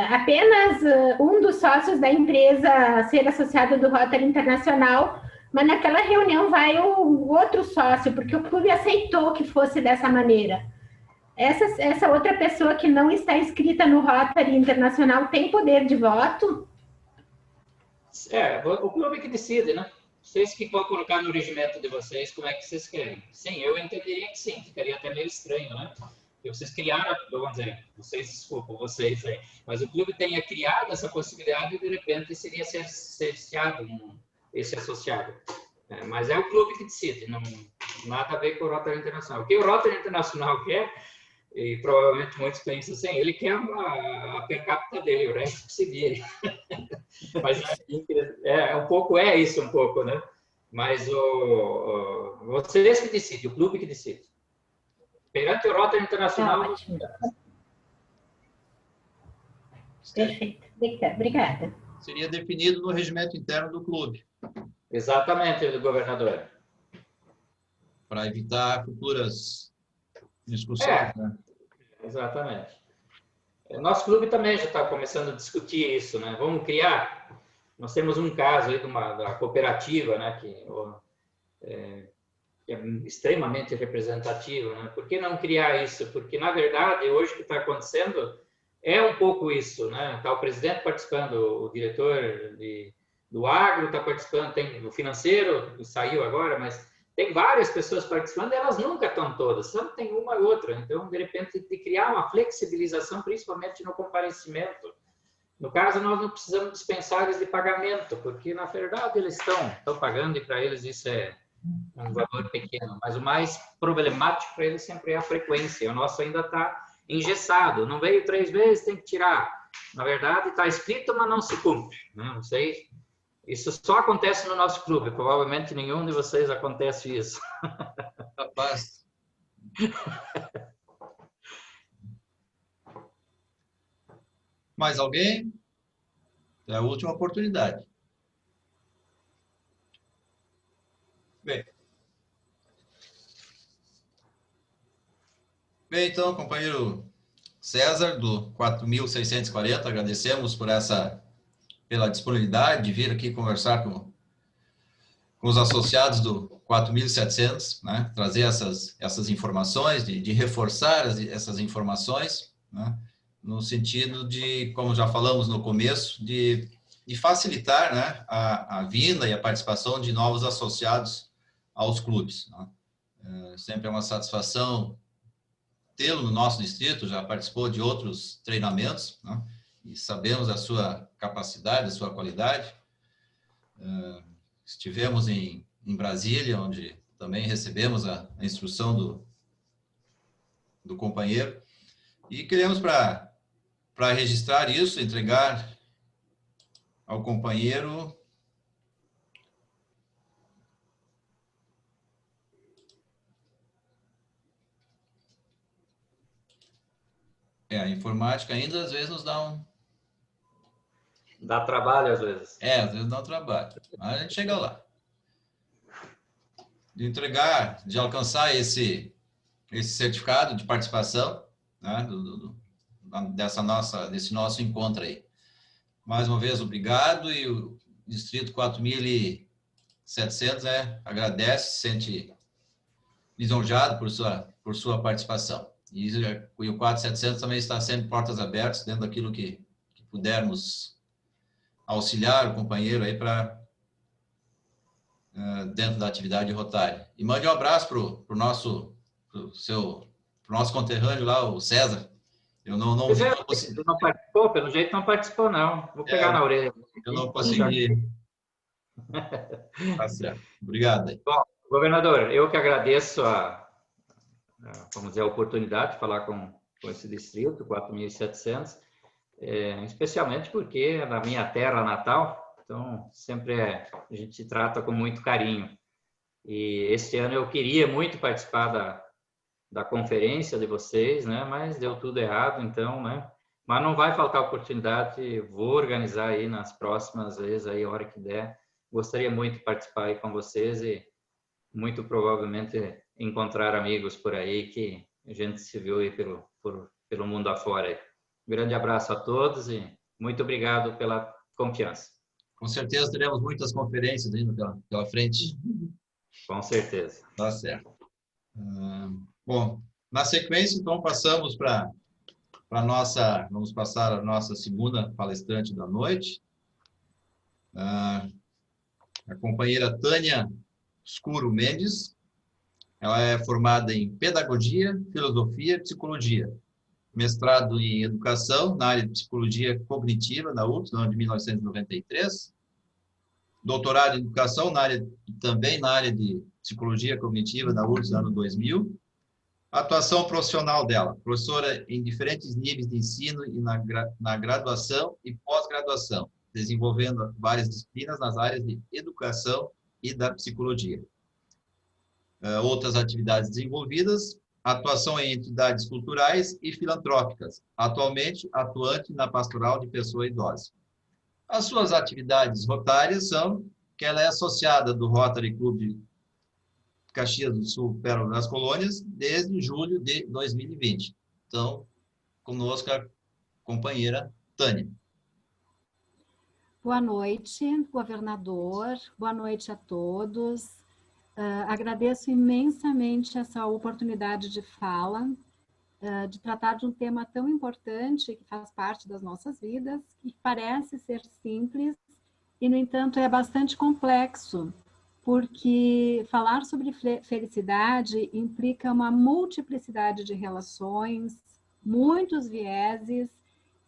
apenas um dos sócios da empresa ser associado do Rotary Internacional, mas naquela reunião vai o outro sócio, porque o clube aceitou que fosse dessa maneira. Essa outra pessoa que não está inscrita no Rotary Internacional tem poder de voto? O clube que decide, né? Vocês que vão colocar no regimento de vocês, como é que vocês querem. Sim, eu entenderia que sim, ficaria até meio estranho, né? Porque vocês criaram, vamos dizer, vocês aí, mas o clube tenha criado essa possibilidade e de repente seria cerceado esse associado. Mas é o clube que decide, não nada a ver com o Rotary Internacional. O que o Rotary Internacional quer, e provavelmente muitos pensam assim, ele quer a per capita dele, o resto que se vire. Mas um pouco isso, um pouco, né? Mas vocês que decidem, o clube que decide. Perante o Rotary Internacional... Perfeito. Obrigada. Seria definido no regimento interno do clube. Exatamente, do governador. Para evitar futuras discussões, né? Exatamente. O nosso clube também já está começando a discutir isso, né? Vamos criar... Nós temos um caso aí da cooperativa, né? Que é extremamente representativo, né? Por que não criar isso? Porque, na verdade, hoje o que está acontecendo é um pouco isso, né? Está o presidente participando, o diretor do agro está participando, tem o financeiro, que saiu agora, mas tem várias pessoas participando, elas nunca estão todas, sempre tem uma ou outra. Então, de repente, de criar uma flexibilização, principalmente no comparecimento. No caso, nós não precisamos dispensar eles de pagamento, porque, na verdade, eles estão pagando e para eles isso é um valor pequeno. Mas o mais problemático para eles sempre é a frequência. O nosso ainda está engessado. Não veio 3 vezes, tem que tirar. Na verdade, está escrito, mas não se cumpre. Não sei. Isso só acontece no nosso clube. Provavelmente nenhum de vocês acontece isso. Capaz. Mais alguém? É a última oportunidade. Bem, então, companheiro César, do 4.640, agradecemos pela disponibilidade de vir aqui conversar com os associados do 4.700, né? Trazer essas informações, de reforçar essas informações, né? No sentido de, como já falamos no começo, de facilitar, né, a vinda e a participação de novos associados aos clubes, né? Sempre é uma satisfação tê-lo no nosso distrito, já participou de outros treinamentos, né? E sabemos a sua capacidade, a sua qualidade. Estivemos em Brasília, onde também recebemos a instrução do companheiro, e queremos, para registrar isso, entregar ao companheiro a informática ainda às vezes nos dá Dá trabalho, às vezes. às vezes dá um trabalho, mas a gente chega lá. De entregar, de alcançar esse certificado de participação, né, desse nosso encontro aí. Mais uma vez, obrigado, e o Distrito 4.700 agradece, se sente lisonjeado por sua participação. E o 4.700 também está sempre portas abertas, dentro daquilo que pudermos auxiliar o companheiro aí dentro da atividade rotária. E mande um abraço para o nosso pro nosso conterrâneo lá, o César. Eu não Pois vi, é, não consegui. não participou, pelo jeito não participou, não. Vou pegar na orelha. Eu não consegui. Tá certo. Obrigado aí. Bom, governador, eu que agradeço vamos dizer, a oportunidade de falar com esse distrito, 4.700, especialmente porque é na minha terra natal, então sempre a gente se trata com muito carinho. E este ano eu queria muito participar da conferência de vocês, né? Mas deu tudo errado, então, né? Mas não vai faltar oportunidade, vou organizar aí nas próximas vezes, aí a hora que der. Gostaria muito de participar aí com vocês e muito provavelmente encontrar amigos por aí que a gente se viu aí pelo mundo afora. Aí. Um grande abraço a todos e muito obrigado pela confiança. Com certeza teremos muitas conferências ainda pela frente. Com certeza. Tá certo. Bom, na sequência, então, passamos vamos passar a nossa segunda palestrante da noite. A companheira Tânia Escuro Mendes. Ela é formada em Pedagogia, Filosofia e Psicologia. Mestrado em Educação, na área de Psicologia Cognitiva, na UFRGS, no ano de 1993. Doutorado em Educação, também na área de Psicologia Cognitiva, na UFRGS, no ano 2000. Atuação profissional dela, professora em diferentes níveis de ensino e na graduação e pós-graduação, desenvolvendo várias disciplinas nas áreas de educação e da psicologia. Outras atividades desenvolvidas, atuação em entidades culturais e filantrópicas, atualmente atuante na pastoral de pessoa idosa. As suas atividades rotárias são que ela é associada do Rotary Club de Caxias do Sul, Pérola das Colônias, desde julho de 2020. Então, conosco a companheira Tânia. Boa noite, governador. Boa noite a todos. Agradeço imensamente essa oportunidade de fala, de tratar de um tema tão importante que faz parte das nossas vidas, que parece ser simples e, no entanto, é bastante complexo, porque falar sobre felicidade implica uma multiplicidade de relações, muitos vieses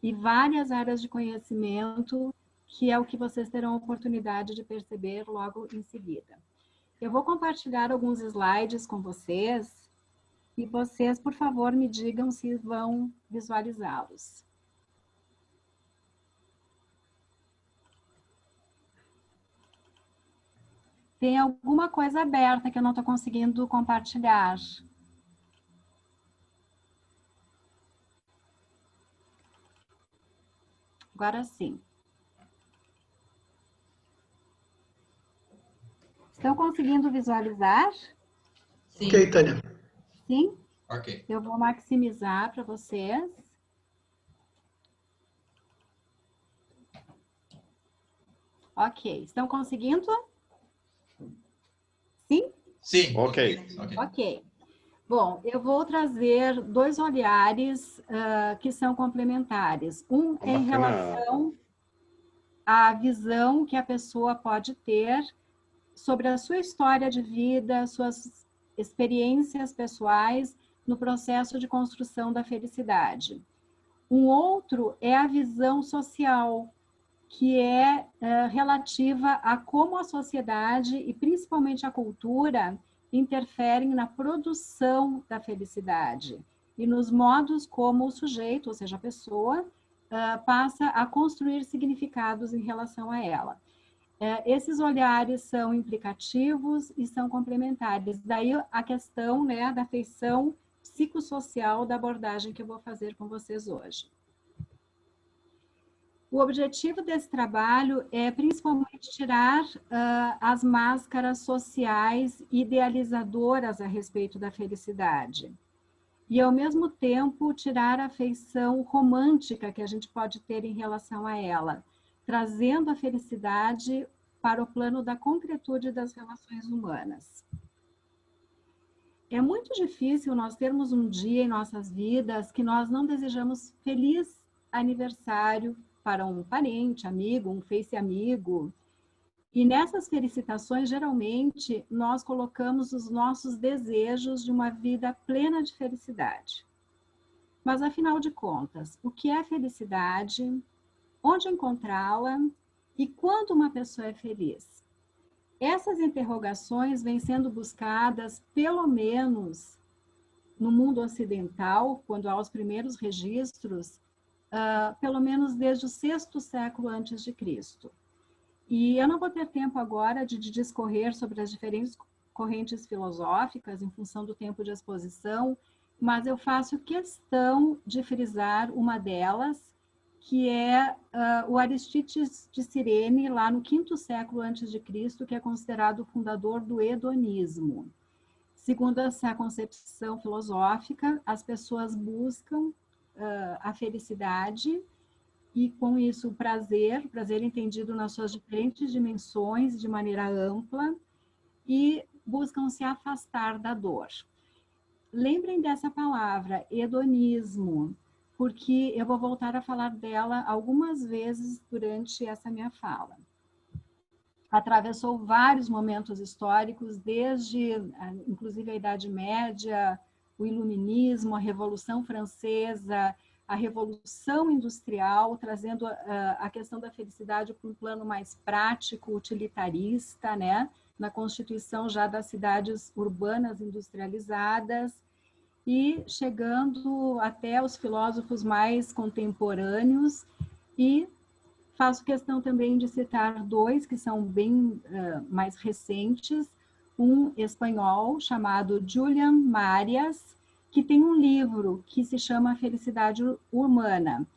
e várias áreas de conhecimento, que é o que vocês terão oportunidade de perceber logo em seguida. Eu vou compartilhar alguns slides com vocês e vocês, por favor, me digam se vão visualizá-los. Tem alguma coisa aberta que eu não estou conseguindo compartilhar. Agora sim. Estão conseguindo visualizar? Sim. Ok, Tânia. Sim? Ok. Eu vou maximizar para vocês. Ok. Estão conseguindo? Sim? Sim. Ok. Ok. Bom, eu vou trazer dois olhares que são complementares. Um é em relação à visão que a pessoa pode ter sobre a sua história de vida, suas experiências pessoais no processo de construção da felicidade. Um outro é a visão social, que é relativa a como a sociedade e principalmente a cultura interferem na produção da felicidade e nos modos como o sujeito, ou seja, a pessoa, passa a construir significados em relação a ela. Esses olhares são implicativos e são complementares. Daí a questão, né, da feição psicossocial da abordagem que eu vou fazer com vocês hoje. O objetivo desse trabalho é principalmente tirar as máscaras sociais idealizadoras a respeito da felicidade. E, ao mesmo tempo, tirar a feição romântica que a gente pode ter em relação a ela, trazendo a felicidade para o plano da concretude das relações humanas. É muito difícil nós termos um dia em nossas vidas que nós não desejamos feliz aniversário para um parente, amigo, um face amigo. E nessas felicitações, geralmente, nós colocamos os nossos desejos de uma vida plena de felicidade. Mas, afinal de contas, o que é felicidade? Onde encontrá-la? E quando uma pessoa é feliz? Essas interrogações vêm sendo buscadas, pelo menos no mundo ocidental, quando há os primeiros registros, pelo menos desde o 6º século antes de Cristo. E eu não vou ter tempo agora de discorrer sobre as diferentes correntes filosóficas em função do tempo de exposição, mas eu faço questão de frisar uma delas, que é o Aristides de Cirene, lá no 5º século antes de Cristo, que é considerado o fundador do hedonismo. Segundo essa concepção filosófica, as pessoas buscam a felicidade e, com isso, o prazer entendido nas suas diferentes dimensões, de maneira ampla, e buscam se afastar da dor. Lembrem dessa palavra, hedonismo, porque eu vou voltar a falar dela algumas vezes durante essa minha fala. Atravessou vários momentos históricos, desde, inclusive, a Idade Média, o Iluminismo, a Revolução Francesa, a Revolução Industrial, trazendo a questão da felicidade para um plano mais prático, utilitarista, né? Na constituição já das cidades urbanas industrializadas, e chegando até os filósofos mais contemporâneos, e faço questão também de citar dois que são bem mais recentes, um espanhol chamado Julián Marias, que tem um livro que se chama Felicidade Humana.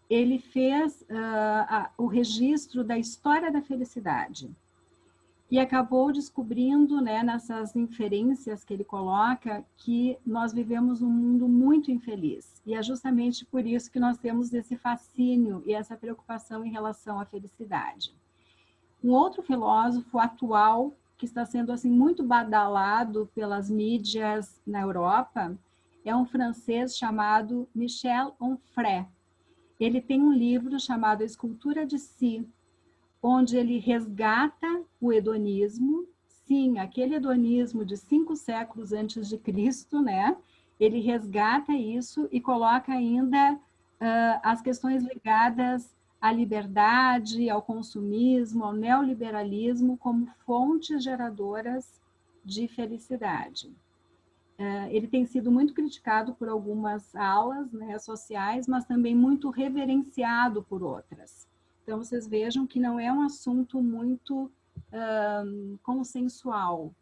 Ele fez o registro da história da felicidade e acabou descobrindo, né, nessas inferências que ele coloca, que nós vivemos um mundo muito infeliz. E é justamente por isso que nós temos esse fascínio e essa preocupação em relação à felicidade. Um outro filósofo atual, que está sendo assim muito badalado pelas mídias na Europa, é um francês chamado Michel Onfray. Ele tem um livro chamado A Escultura de Si, onde ele resgata o hedonismo, sim, aquele hedonismo de 5 séculos antes de Cristo, né? Ele resgata isso e coloca ainda as questões ligadas à liberdade, ao consumismo, ao neoliberalismo como fontes geradoras de felicidade. Ele tem sido muito criticado por algumas alas, né, sociais, mas também muito reverenciado por outras. Então, vocês vejam que não é um assunto muito consensual.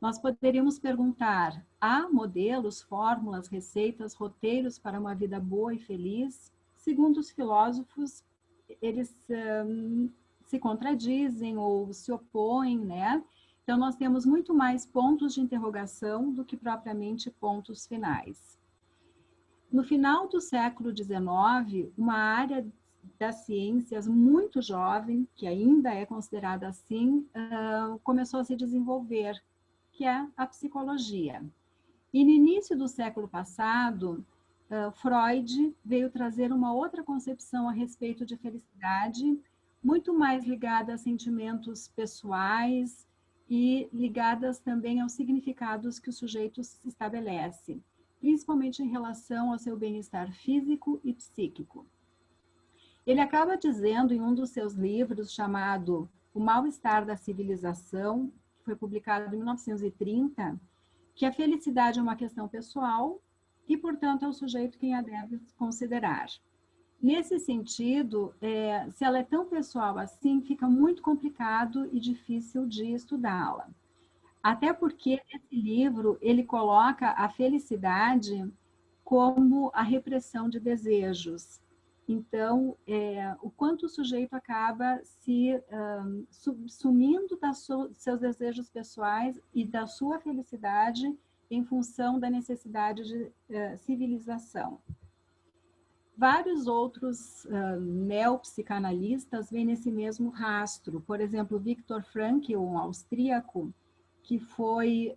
Nós poderíamos perguntar, há modelos, fórmulas, receitas, roteiros para uma vida boa e feliz? Segundo os filósofos, eles se contradizem ou se opõem, né? Então, nós temos muito mais pontos de interrogação do que propriamente pontos finais. No final do século XIX, uma área das ciências muito jovem, que ainda é considerada assim, começou a se desenvolver, que é a psicologia. E no início do século passado, Freud veio trazer uma outra concepção a respeito de felicidade, muito mais ligada a sentimentos pessoais e ligadas também aos significados que o sujeito se estabelece, principalmente em relação ao seu bem-estar físico e psíquico. Ele acaba dizendo em um dos seus livros, chamado O Mal-Estar da Civilização, que foi publicado em 1930, que a felicidade é uma questão pessoal e, portanto, é o sujeito quem a deve considerar. Nesse sentido, se ela é tão pessoal assim, fica muito complicado e difícil de estudá-la. Até porque esse livro, ele coloca a felicidade como a repressão de desejos. Então, o quanto o sujeito acaba se sumindo seus desejos pessoais e da sua felicidade em função da necessidade de civilização. Vários outros neopsicanalistas vêm nesse mesmo rastro. Por exemplo, Viktor Frankl, um austríaco, que foi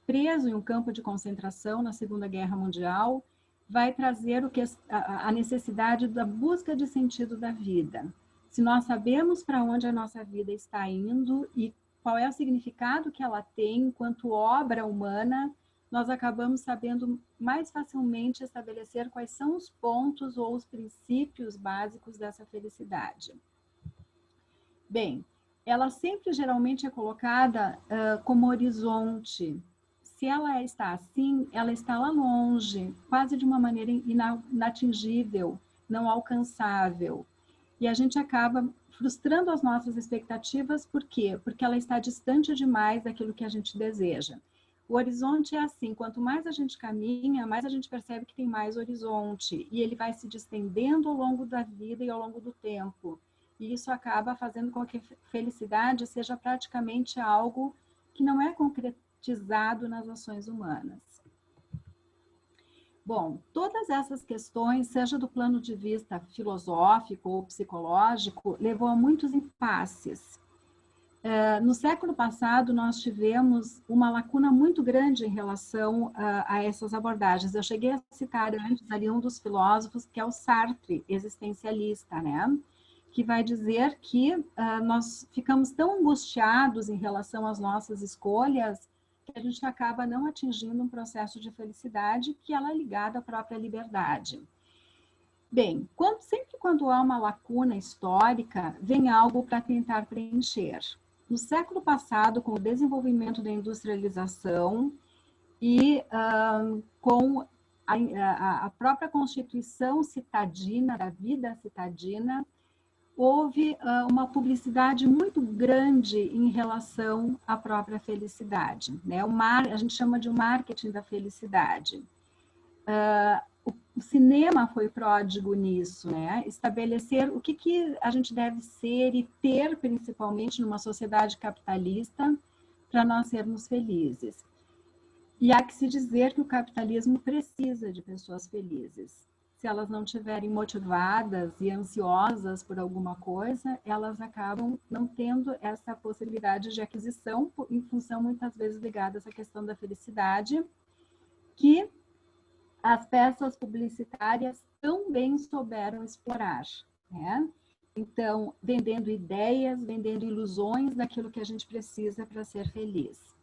preso em um campo de concentração na Segunda Guerra Mundial, vai trazer a necessidade da busca de sentido da vida. Se nós sabemos para onde a nossa vida está indo e qual é o significado que ela tem enquanto obra humana, nós acabamos sabendo mais facilmente estabelecer quais são os pontos ou os princípios básicos dessa felicidade. Bem, ela sempre geralmente é colocada como horizonte. Se ela está assim, ela está lá longe, quase de uma maneira inatingível, não alcançável. E a gente acaba frustrando as nossas expectativas, por quê? Porque ela está distante demais daquilo que a gente deseja. O horizonte é assim, quanto mais a gente caminha, mais a gente percebe que tem mais horizonte, e ele vai se distendendo ao longo da vida e ao longo do tempo. E isso acaba fazendo com que a felicidade seja praticamente algo que não é concretizado nas ações humanas. Bom, todas essas questões, seja do plano de vista filosófico ou psicológico, levou a muitos impasses. No século passado, nós tivemos uma lacuna muito grande em relação a essas abordagens. Eu cheguei a citar antes ali um dos filósofos, que é o Sartre, existencialista, né? Que vai dizer que nós ficamos tão angustiados em relação às nossas escolhas que a gente acaba não atingindo um processo de felicidade que ela é ligada à própria liberdade. Bem, sempre quando há uma lacuna histórica, vem algo para tentar preencher. No século passado, com o desenvolvimento da industrialização e com a própria constituição citadina, da vida citadina, houve uma publicidade muito grande em relação à própria felicidade, né? A gente chama de o marketing da felicidade. O cinema foi pródigo nisso, né? Estabelecer o que a gente deve ser e ter, principalmente numa sociedade capitalista, para nós sermos felizes. E há que se dizer que o capitalismo precisa de pessoas felizes. Se elas não estiverem motivadas e ansiosas por alguma coisa, elas acabam não tendo essa possibilidade de aquisição, em função muitas vezes ligada a essa questão da felicidade, que as peças publicitárias tão bem souberam explorar, né? Então, vendendo ideias, vendendo ilusões daquilo que a gente precisa para ser feliz.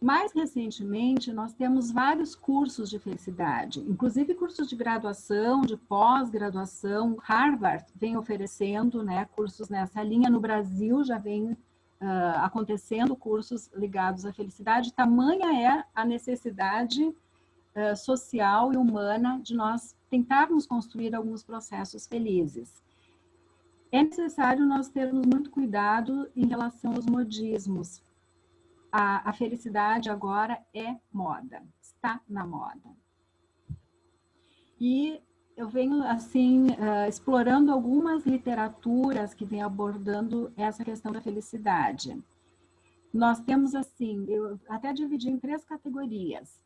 Mais recentemente, nós temos vários cursos de felicidade, inclusive cursos de graduação, de pós-graduação. Harvard vem oferecendo, né, cursos nessa linha. No Brasil já vem acontecendo cursos ligados à felicidade. Tamanha é a necessidade social e humana de nós tentarmos construir alguns processos felizes. É necessário nós termos muito cuidado em relação aos modismos. A felicidade agora é moda, está na moda. E eu venho, assim, explorando algumas literaturas que vêm abordando essa questão da felicidade. Nós temos, assim, eu até dividi em 3 categorias.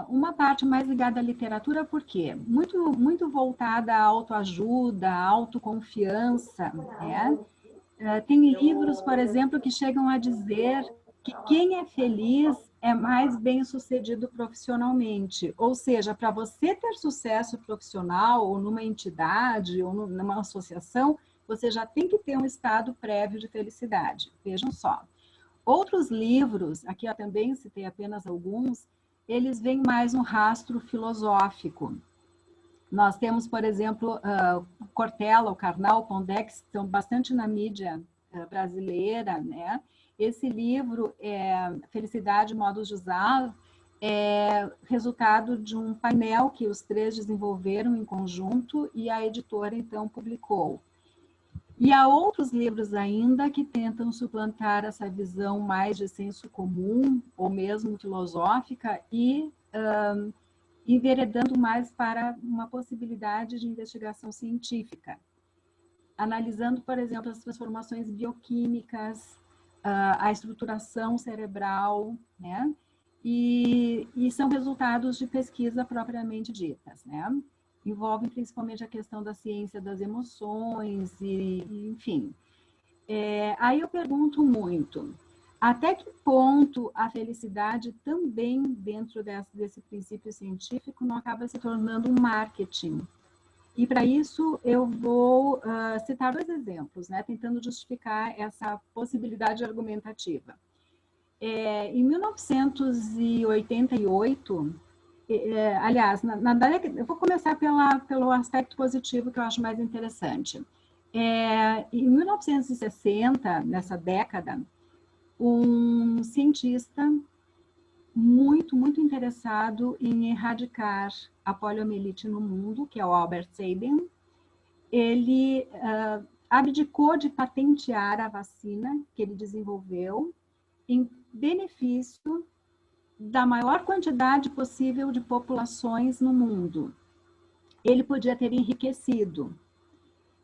Uma parte mais ligada à literatura, por quê? Muito voltada à autoajuda, à autoconfiança, né? Tem livros, por exemplo, que chegam a dizer que quem é feliz é mais bem-sucedido profissionalmente. Ou seja, para você ter sucesso profissional, ou numa entidade, ou numa associação, você já tem que ter um estado prévio de felicidade. Vejam só. Outros livros, aqui eu também citei apenas alguns, eles vêm mais no rastro filosófico. Nós temos, por exemplo, Cortella, o Karnal, o Pondé, que estão bastante na mídia brasileira, né? Esse livro, Felicidade, Modos de Usar, é resultado de um painel que os 3 desenvolveram em conjunto e a editora, então, publicou. E há outros livros ainda que tentam suplantar essa visão mais de senso comum, ou mesmo filosófica, e enveredando mais para uma possibilidade de investigação científica, analisando, por exemplo, as transformações bioquímicas, a estruturação cerebral, né? E são resultados de pesquisa propriamente ditas, né? Envolvem principalmente a questão da ciência das emoções, enfim. Aí eu pergunto muito, até que ponto a felicidade também, dentro desse princípio científico, não acaba se tornando um marketing? E para isso eu vou citar 2 exemplos, né, tentando justificar essa possibilidade argumentativa. Em 1988, aliás, eu vou começar pelo aspecto positivo que eu acho mais interessante. Em 1960, nessa década, um cientista muito interessado em erradicar a poliomielite no mundo, que é o Albert Sabin, ele abdicou de patentear a vacina que ele desenvolveu em benefício da maior quantidade possível de populações no mundo. Ele podia ter enriquecido.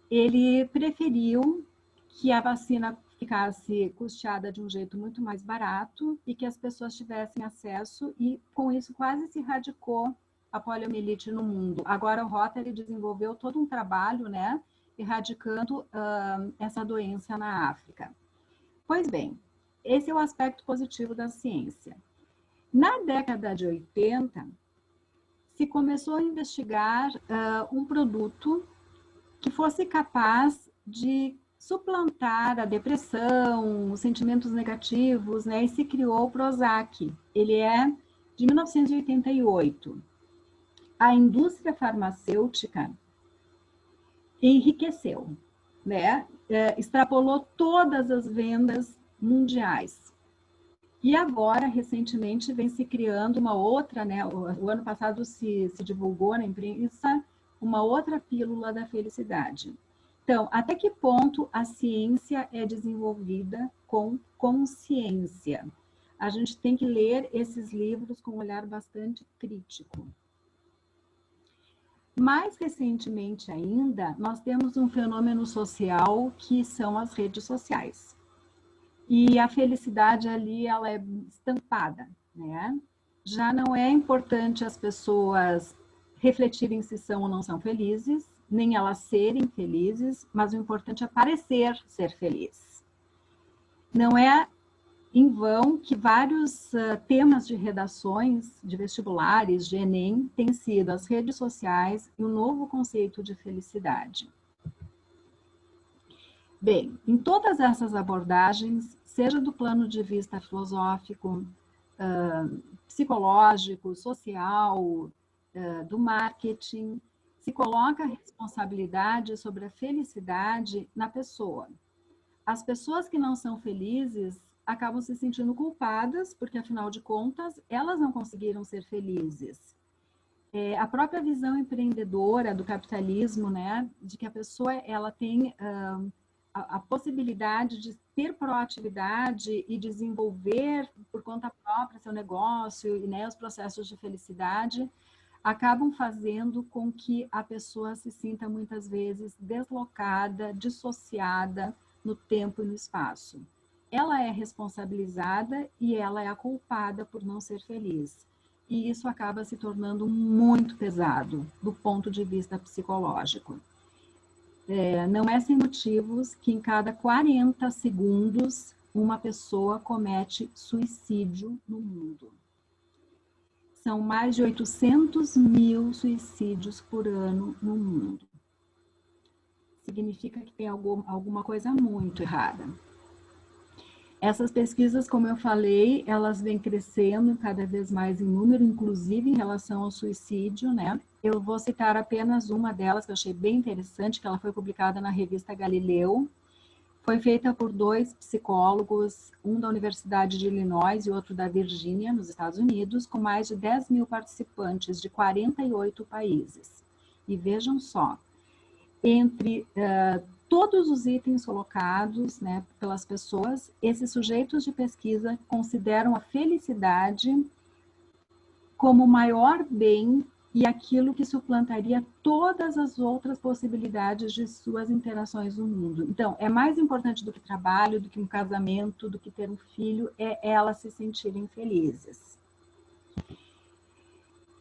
Ele preferiu que a vacina ficasse custeada de um jeito muito mais barato e que as pessoas tivessem acesso, e com isso quase se erradicou a poliomielite no mundo. Agora o Rotary desenvolveu todo um trabalho, né, erradicando essa doença na África. Pois bem, esse é o aspecto positivo da ciência. Na década de 80, se começou a investigar um produto que fosse capaz de suplantar a depressão, os sentimentos negativos, né? E se criou o Prozac. Ele é de 1988. A indústria farmacêutica enriqueceu, né? Extrapolou todas as vendas mundiais. E agora, recentemente, vem se criando uma outra, né? O ano passado se divulgou na imprensa uma outra pílula da felicidade. Então, até que ponto a ciência é desenvolvida com consciência? A gente tem que ler esses livros com um olhar bastante crítico. Mais recentemente ainda, nós temos um fenômeno social que são as redes sociais. E a felicidade ali, ela é estampada, né? Já não é importante as pessoas refletirem se são ou não são felizes, nem elas serem felizes, mas o importante é parecer ser feliz. Não é em vão que vários temas de redações, de vestibulares, de Enem, têm sido as redes sociais e o novo conceito de felicidade. Bem, em todas essas abordagens, seja do plano de vista filosófico, psicológico, social, do marketing, se coloca a responsabilidade sobre a felicidade na pessoa. As pessoas que não são felizes acabam se sentindo culpadas, porque, afinal de contas, elas não conseguiram ser felizes. A própria visão empreendedora do capitalismo, né, de que a pessoa ela tem a possibilidade de ter proatividade e desenvolver por conta própria seu negócio e, né, os processos de felicidade, acabam fazendo com que a pessoa se sinta muitas vezes deslocada, dissociada no tempo e no espaço. Ela é responsabilizada e ela é a culpada por não ser feliz. E isso acaba se tornando muito pesado do ponto de vista psicológico. Não é sem motivos que em cada 40 segundos uma pessoa comete suicídio no mundo. São mais de 800 mil suicídios por ano no mundo. Significa que tem alguma coisa muito errada. Essas pesquisas, como eu falei, elas vêm crescendo cada vez mais em número, inclusive em relação ao suicídio, né? Eu vou citar apenas uma delas, que eu achei bem interessante, que ela foi publicada na revista Galileu. Foi feita por 2 psicólogos, um da Universidade de Illinois e outro da Virgínia, nos Estados Unidos, com mais de 10 mil participantes de 48 países. E vejam só, entre todos os itens colocados, né, pelas pessoas, esses sujeitos de pesquisa consideram a felicidade como o maior bem e aquilo que suplantaria todas as outras possibilidades de suas interações no mundo. Então, é mais importante do que trabalho, do que um casamento, do que ter um filho, é elas se sentirem felizes.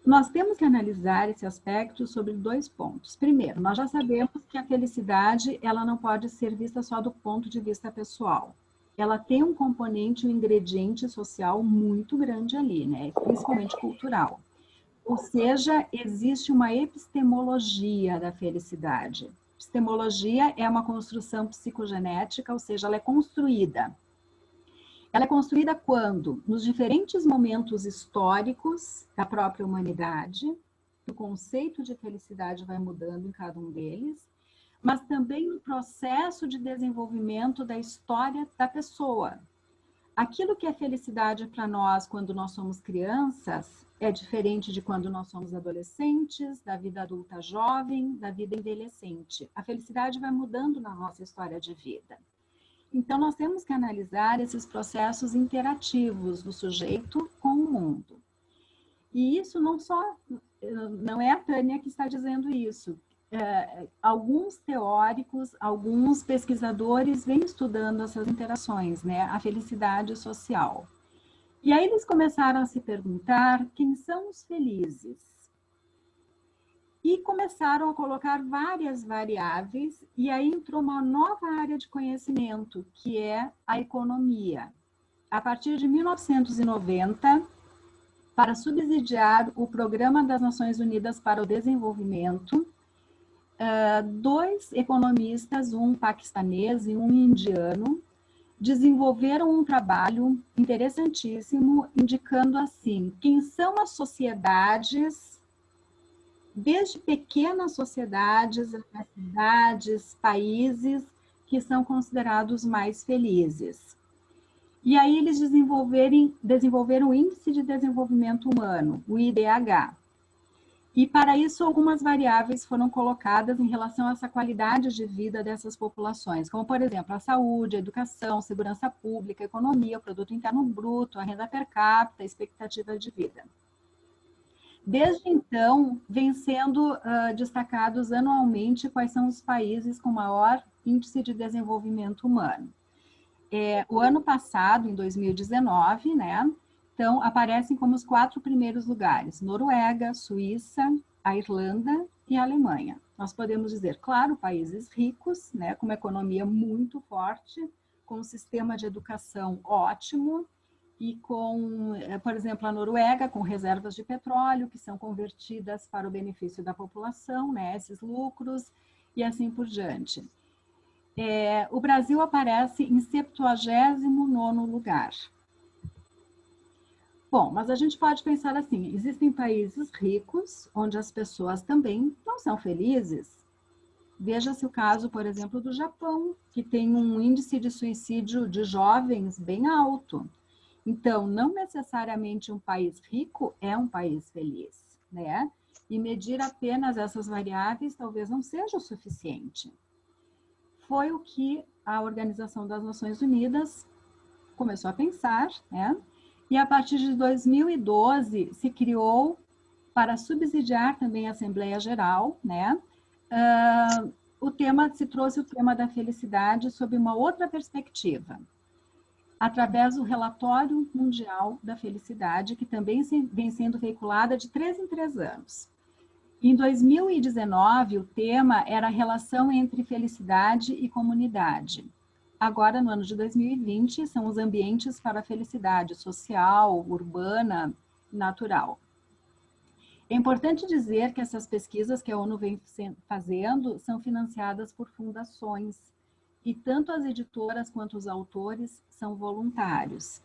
Nós temos que analisar esse aspecto sobre 2 pontos. Primeiro, nós já sabemos que a felicidade ela não pode ser vista só do ponto de vista pessoal. Ela tem um componente, um ingrediente social muito grande ali, né? Principalmente cultural. Ou seja, existe uma epistemologia da felicidade. Epistemologia é uma construção psicogenética, ou seja, ela é construída. Ela é construída quando, nos diferentes momentos históricos da própria humanidade, o conceito de felicidade vai mudando em cada um deles, mas também no processo de desenvolvimento da história da pessoa. Aquilo que é felicidade para nós quando nós somos crianças é diferente de quando nós somos adolescentes, da vida adulta jovem, da vida envelhecente. A felicidade vai mudando na nossa história de vida. Então, nós temos que analisar esses processos interativos do sujeito com o mundo. E isso não é a Tânia que está dizendo isso. Alguns teóricos, alguns pesquisadores vêm estudando essas interações, né? A felicidade social. E aí eles começaram a se perguntar quem são os felizes. E começaram a colocar várias variáveis, e aí entrou uma nova área de conhecimento, que é a economia. A partir de 1990, para subsidiar o Programa das Nações Unidas para o Desenvolvimento, dois economistas, um paquistanês e um indiano, desenvolveram um trabalho interessantíssimo, indicando assim, quem são as sociedades, desde pequenas sociedades até cidades, países, que são considerados mais felizes. E aí eles desenvolveram o Índice de Desenvolvimento Humano, o IDH. E para isso algumas variáveis foram colocadas em relação a essa qualidade de vida dessas populações, como por exemplo a saúde, a educação, segurança pública, a economia, o produto interno bruto, a renda per capita, a expectativa de vida. Desde então, vem sendo destacados anualmente quais são os países com maior índice de desenvolvimento humano. O ano passado, em 2019, né? Então, aparecem como os 4 primeiros lugares: Noruega, Suíça, a Irlanda e a Alemanha. Nós podemos dizer, claro, países ricos, né, com uma economia muito forte, com um sistema de educação ótimo e com, por exemplo, a Noruega, com reservas de petróleo que são convertidas para o benefício da população, né, esses lucros e assim por diante. O Brasil aparece em 79º lugar. Bom, mas a gente pode pensar assim, existem países ricos, onde as pessoas também não são felizes. Veja-se o caso, por exemplo, do Japão, que tem um índice de suicídio de jovens bem alto. Então, não necessariamente um país rico é um país feliz, né? E medir apenas essas variáveis talvez não seja o suficiente. Foi o que a Organização das Nações Unidas começou a pensar, né? E a partir de 2012 se criou, para subsidiar também a Assembleia Geral, né? Se trouxe o tema da felicidade sob uma outra perspectiva, através do Relatório Mundial da Felicidade, que também vem sendo veiculada de 3 em 3 anos. Em 2019, o tema era a relação entre felicidade e comunidade. Agora, no ano de 2020, são os ambientes para a felicidade social, urbana e natural. É importante dizer que essas pesquisas que a ONU vem fazendo são financiadas por fundações, e tanto as editoras quanto os autores são voluntários.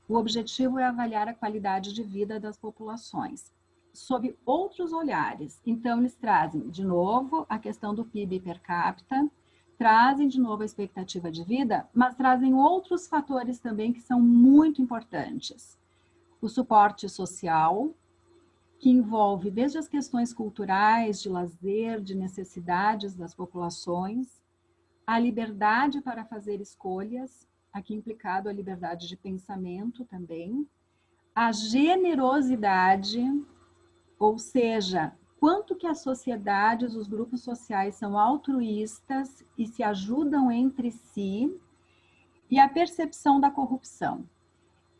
O objetivo é avaliar a qualidade de vida das populações, sob outros olhares. Então, eles trazem, de novo, a questão do PIB per capita, trazem de novo a expectativa de vida, mas trazem outros fatores também que são muito importantes. O suporte social, que envolve desde as questões culturais, de lazer, de necessidades das populações, a liberdade para fazer escolhas, aqui implicado a liberdade de pensamento também, a generosidade, ou seja, quanto que as sociedades, os grupos sociais são altruístas e se ajudam entre si, e a percepção da corrupção.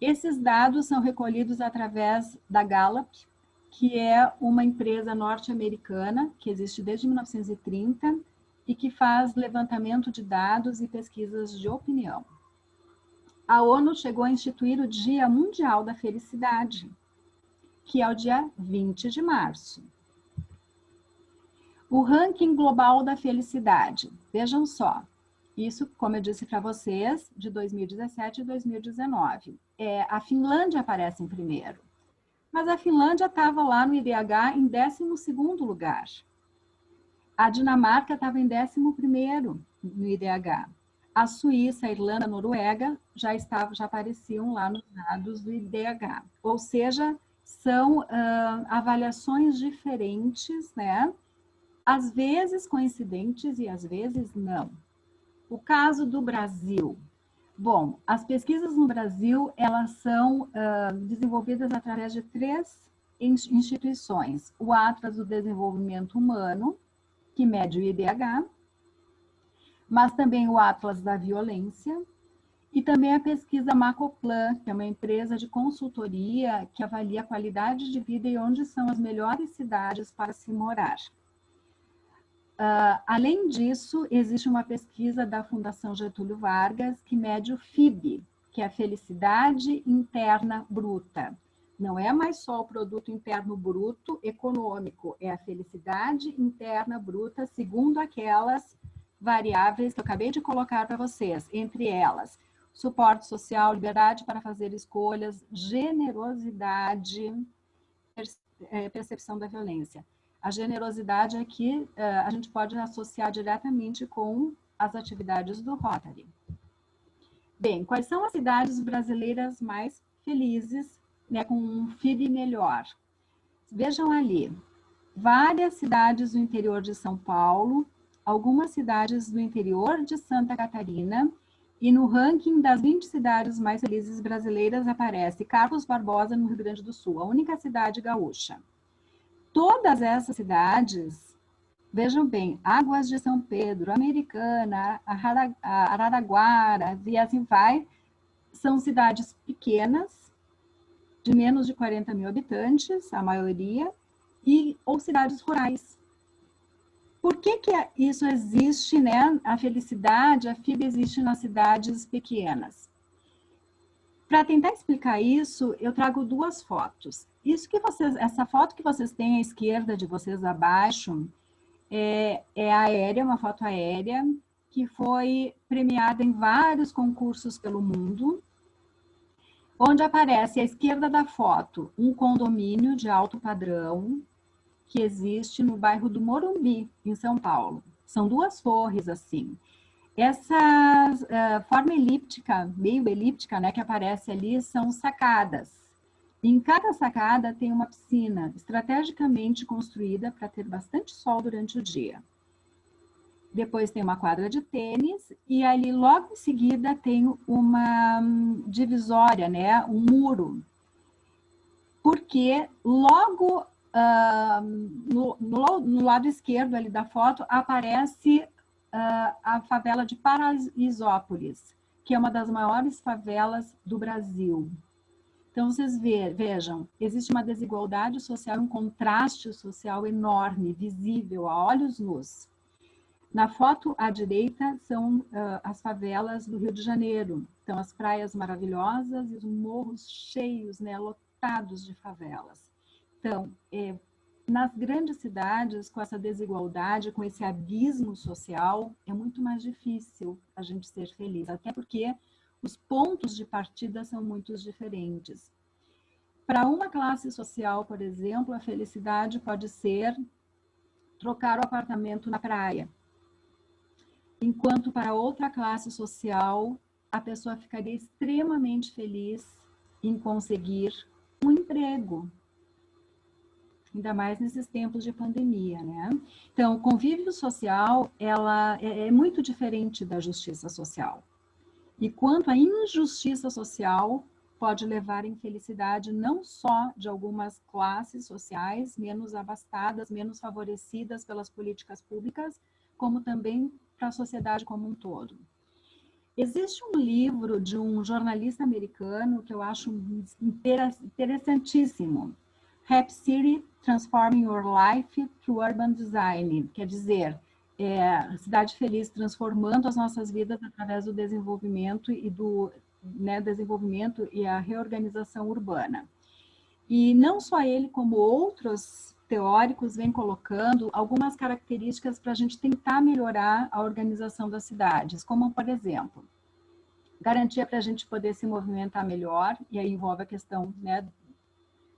Esses dados são recolhidos através da Gallup, que é uma empresa norte-americana que existe desde 1930 e que faz levantamento de dados e pesquisas de opinião. A ONU chegou a instituir o Dia Mundial da Felicidade, que é o dia 20 de março. O ranking global da felicidade. Vejam só, isso, como eu disse para vocês, de 2017 e 2019. A Finlândia aparece em primeiro, mas a Finlândia estava lá no IDH em 12º lugar. A Dinamarca estava em 11º no IDH. A Suíça, a Irlanda, a Noruega já apareciam lá nos dados do IDH. Ou seja, são avaliações diferentes, né? Às vezes coincidentes e às vezes não. O caso do Brasil. Bom, as pesquisas no Brasil, elas são desenvolvidas através de 3 instituições. O Atlas do Desenvolvimento Humano, que mede o IDH, mas também o Atlas da Violência, e também a pesquisa Macoplan, que é uma empresa de consultoria que avalia a qualidade de vida e onde são as melhores cidades para se morar. Além disso, existe uma pesquisa da Fundação Getúlio Vargas que mede o FIB, que é a Felicidade Interna Bruta. Não é mais só o produto interno bruto econômico, é a felicidade interna bruta, segundo aquelas variáveis que eu acabei de colocar para vocês, entre elas, suporte social, liberdade para fazer escolhas, generosidade, percepção da violência. A generosidade aqui a gente pode associar diretamente com as atividades do Rotary. Bem, quais são as cidades brasileiras mais felizes, né, com um FIB melhor? Vejam ali, várias cidades do interior de São Paulo, algumas cidades do interior de Santa Catarina, e no ranking das 20 cidades mais felizes brasileiras aparece Carlos Barbosa, no Rio Grande do Sul, a única cidade gaúcha. Todas essas cidades, vejam bem, Águas de São Pedro, Americana, Araraquara, e assim vai, são cidades pequenas, de menos de 40 mil habitantes, a maioria, ou cidades rurais. Por que isso existe, né? A felicidade, a FIB existe nas cidades pequenas. Para tentar explicar isso, eu trago 2 fotos. Essa foto que vocês têm à esquerda de vocês abaixo é aérea, uma foto aérea, que foi premiada em vários concursos pelo mundo, onde aparece à esquerda da foto um condomínio de alto padrão que existe no bairro do Morumbi, em São Paulo. São 2 torres assim. Essa forma elíptica, meio elíptica, né, que aparece ali, são sacadas. Em cada sacada tem uma piscina estrategicamente construída para ter bastante sol durante o dia. Depois tem uma quadra de tênis e ali logo em seguida tem uma divisória, né, um muro. Porque logo no lado esquerdo ali da foto aparece a favela de Paraisópolis, que é uma das maiores favelas do Brasil. Então, vocês vejam, existe uma desigualdade social, um contraste social enorme, visível a olhos nus. Na foto à direita são as favelas do Rio de Janeiro. Então, as praias maravilhosas e os morros cheios, né, lotados de favelas. Então, nas grandes cidades, com essa desigualdade, com esse abismo social, é muito mais difícil a gente ser feliz, até porque os pontos de partida são muito diferentes. Para uma classe social, por exemplo, a felicidade pode ser trocar o apartamento na praia. Enquanto para outra classe social, a pessoa ficaria extremamente feliz em conseguir um emprego. Ainda mais nesses tempos de pandemia, né? Então, o convívio social, ela é muito diferente da justiça social. E quanto à injustiça social, pode levar à infelicidade não só de algumas classes sociais menos abastadas, menos favorecidas pelas políticas públicas, como também para a sociedade como um todo. Existe um livro de um jornalista americano que eu acho interessantíssimo. Happy City, Transforming Your Life Through Urban Design. Quer dizer, cidade feliz transformando as nossas vidas através do desenvolvimento e desenvolvimento e a reorganização urbana. E não só ele, como outros teóricos vêm colocando algumas características para a gente tentar melhorar a organização das cidades, como, por exemplo, garantia para a gente poder se movimentar melhor, e aí envolve a questão, né,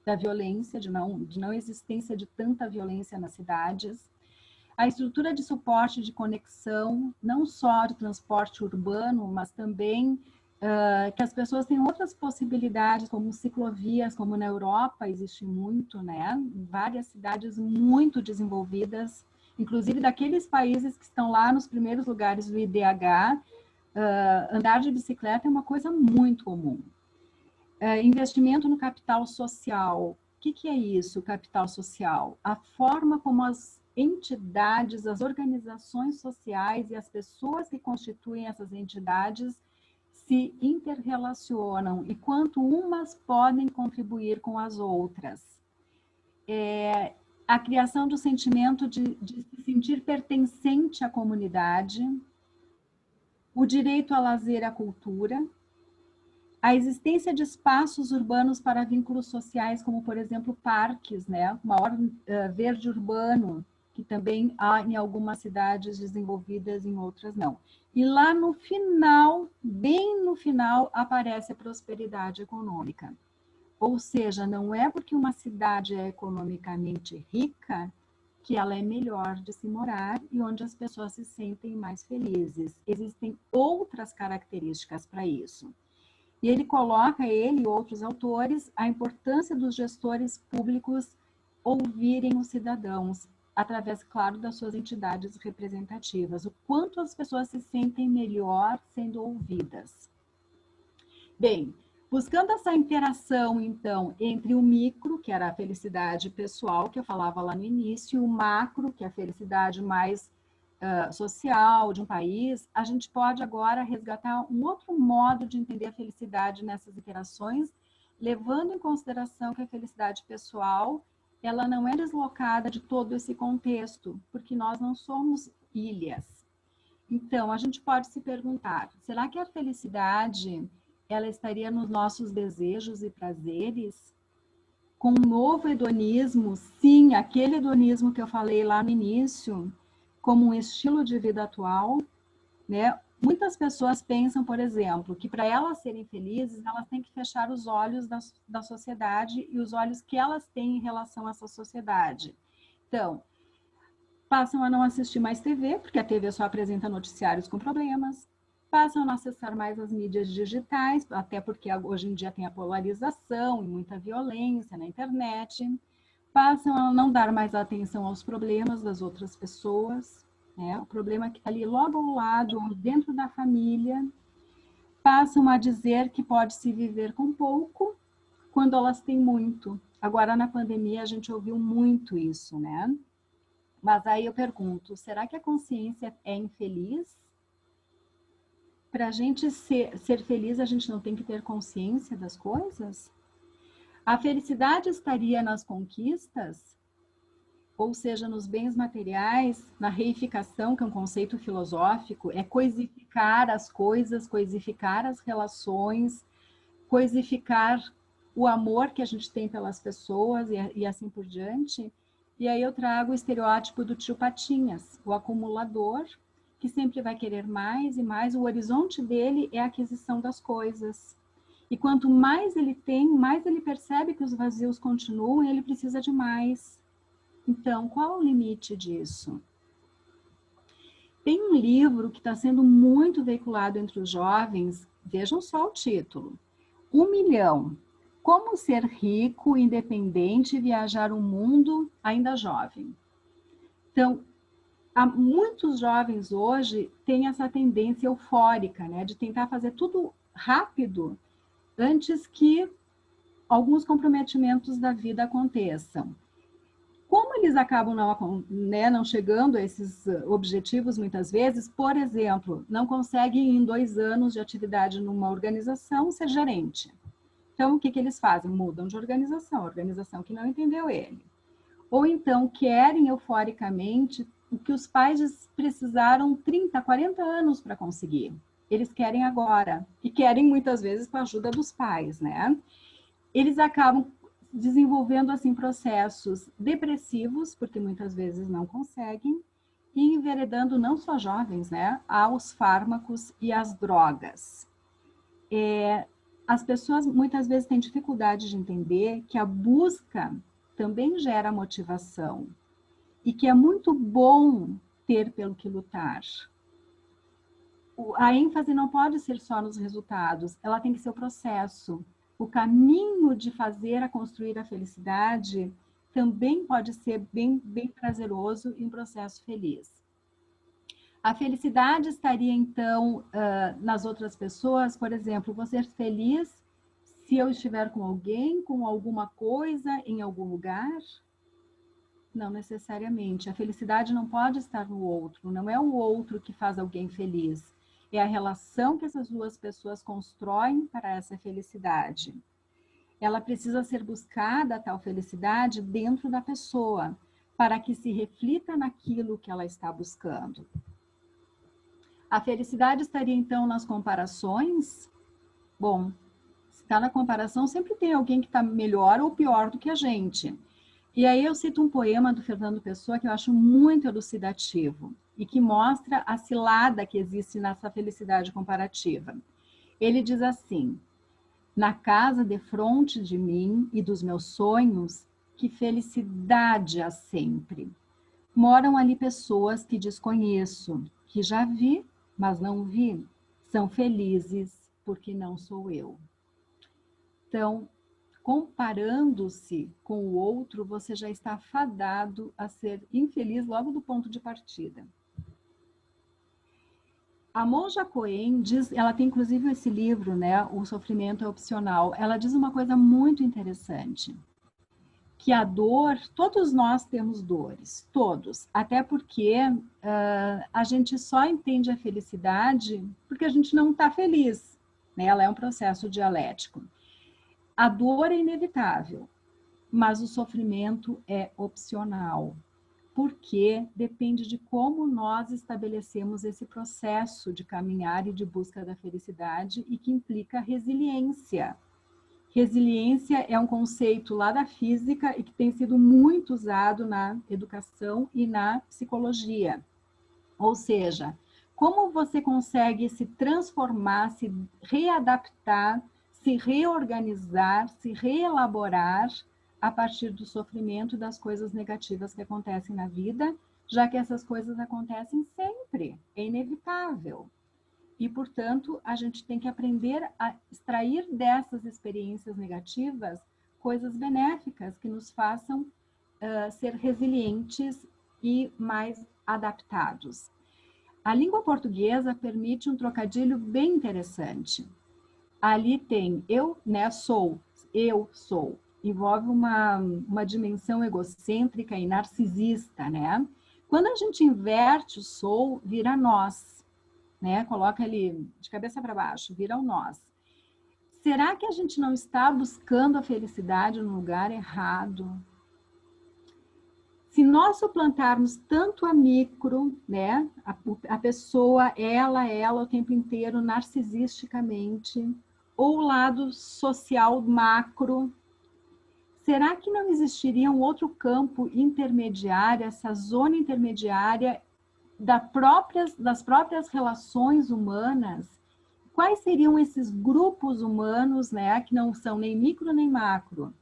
da violência, de não existência de tanta violência nas cidades, a estrutura de suporte de conexão, não só de transporte urbano, mas também que as pessoas têm outras possibilidades, como ciclovias, como na Europa existe muito, né? Várias cidades muito desenvolvidas, inclusive daqueles países que estão lá nos primeiros lugares do IDH, andar de bicicleta é uma coisa muito comum. Investimento no capital social. O que é isso, capital social? A forma como as entidades, as organizações sociais e as pessoas que constituem essas entidades se interrelacionam e quanto umas podem contribuir com as outras. A criação do sentimento de se sentir pertencente à comunidade, o direito ao lazer e à cultura, a existência de espaços urbanos para vínculos sociais, como, por exemplo, parques, né? O maior verde urbano, que também há em algumas cidades desenvolvidas, em outras não. E lá no final, bem no final, aparece a prosperidade econômica. Ou seja, não é porque uma cidade é economicamente rica que ela é melhor de se morar e onde as pessoas se sentem mais felizes. Existem outras características para isso. E ele coloca, ele e outros autores, a importância dos gestores públicos ouvirem os cidadãos, através, claro, das suas entidades representativas, o quanto as pessoas se sentem melhor sendo ouvidas. Bem, buscando essa interação, então, entre o micro, que era a felicidade pessoal, que eu falava lá no início, e o macro, que é a felicidade mais social de um país, a gente pode agora resgatar um outro modo de entender a felicidade nessas interações, levando em consideração que a felicidade pessoal ela não é deslocada de todo esse contexto, porque nós não somos ilhas. Então, a gente pode se perguntar, será que a felicidade ela estaria nos nossos desejos e prazeres? Com um novo hedonismo, sim, aquele hedonismo que eu falei lá no início, como um estilo de vida atual, né? Muitas pessoas pensam, por exemplo, que para elas serem felizes, elas têm que fechar os olhos da sociedade e os olhos que elas têm em relação a essa sociedade. Então, passam a não assistir mais TV, porque a TV só apresenta noticiários com problemas, passam a não acessar mais as mídias digitais, até porque hoje em dia tem a polarização e muita violência na internet, passam a não dar mais atenção aos problemas das outras pessoas, né? O problema que está ali logo ao lado, ou dentro da família, passam a dizer que pode-se viver com pouco quando elas têm muito. Agora, na pandemia, a gente ouviu muito isso, né? Mas aí eu pergunto, será que a consciência é infeliz? Para a gente ser feliz, a gente não tem que ter consciência das coisas? A felicidade estaria nas conquistas? Ou seja, nos bens materiais, na reificação, que é um conceito filosófico, é coisificar as coisas, coisificar as relações, coisificar o amor que a gente tem pelas pessoas e assim por diante. E aí eu trago o estereótipo do tio Patinhas, o acumulador, que sempre vai querer mais e mais, o horizonte dele é a aquisição das coisas. E quanto mais ele tem, mais ele percebe que os vazios continuam e ele precisa de mais. Então, qual o limite disso? Tem um livro que está sendo muito veiculado entre os jovens, vejam só o título, 1 milhão, como ser rico, independente e viajar o mundo ainda jovem. Então, muitos jovens hoje têm essa tendência eufórica, né, de tentar fazer tudo rápido antes que alguns comprometimentos da vida aconteçam. Como eles acabam não chegando a esses objetivos muitas vezes, por exemplo, não conseguem em 2 anos de atividade numa organização ser gerente. Então, o que eles fazem? Mudam de organização, a organização que não entendeu ele. Ou então querem euforicamente o que os pais precisaram 30, 40 anos para conseguir. Eles querem agora, e querem muitas vezes com a ajuda dos pais, né? Eles acabam desenvolvendo assim processos depressivos, porque muitas vezes não conseguem, e enveredando não só jovens, né, aos fármacos e às drogas. As pessoas muitas vezes têm dificuldade de entender que a busca também gera motivação e que é muito bom ter pelo que lutar. A ênfase não pode ser só nos resultados, ela tem que ser o processo. O caminho de fazer a construir a felicidade também pode ser bem prazeroso e um processo feliz. A felicidade estaria, então, nas outras pessoas, por exemplo, vou ser feliz se eu estiver com alguém, com alguma coisa, em algum lugar? Não necessariamente. A felicidade não pode estar no outro, não é o outro que faz alguém feliz. É a relação que essas duas pessoas constroem para essa felicidade. Ela precisa ser buscada, a tal felicidade, dentro da pessoa, para que se reflita naquilo que ela está buscando. A felicidade estaria, então, nas comparações? Bom, se está na comparação, sempre tem alguém que está melhor ou pior do que a gente. E aí eu cito um poema do Fernando Pessoa que eu acho muito elucidativo e que mostra a cilada que existe nessa felicidade comparativa. Ele diz assim: na casa defronte de mim e dos meus sonhos, que felicidade há sempre. Moram ali pessoas que desconheço, que já vi, mas não vi. São felizes porque não sou eu. Então, comparando-se com o outro, você já está fadado a ser infeliz logo do ponto de partida. A Monja Coen diz, ela tem inclusive esse livro, né, O Sofrimento é Opcional. Ela diz uma coisa muito interessante, que a dor, todos nós temos dores, todos, até porque a gente só entende a felicidade porque a gente não está feliz, né? Ela é um processo dialético. A dor é inevitável, mas o sofrimento é opcional, porque depende de como nós estabelecemos esse processo de caminhar e de busca da felicidade e que implica resiliência. Resiliência é um conceito lá da física e que tem sido muito usado na educação e na psicologia. Ou seja, como você consegue se transformar, se readaptar, se reorganizar, se reelaborar a partir do sofrimento e das coisas negativas que acontecem na vida, já que essas coisas acontecem sempre, é inevitável. E, portanto, a gente tem que aprender a extrair dessas experiências negativas coisas benéficas que nos façam ser resilientes e mais adaptados. A língua portuguesa permite um trocadilho bem interessante. Ali tem eu, né, sou, eu sou. Envolve uma dimensão egocêntrica e narcisista, né? Quando a gente inverte o sou, vira nós, né? Coloca ele de cabeça para baixo, vira o nós. Será que a gente não está buscando a felicidade no lugar errado? Se nós suplantarmos tanto a micro, né? A pessoa, ela o tempo inteiro narcisisticamente, ou o lado social macro, será que não existiria um outro campo intermediário, essa zona intermediária das próprias relações humanas? Quais seriam esses grupos humanos, né, que não são nem micro nem macro?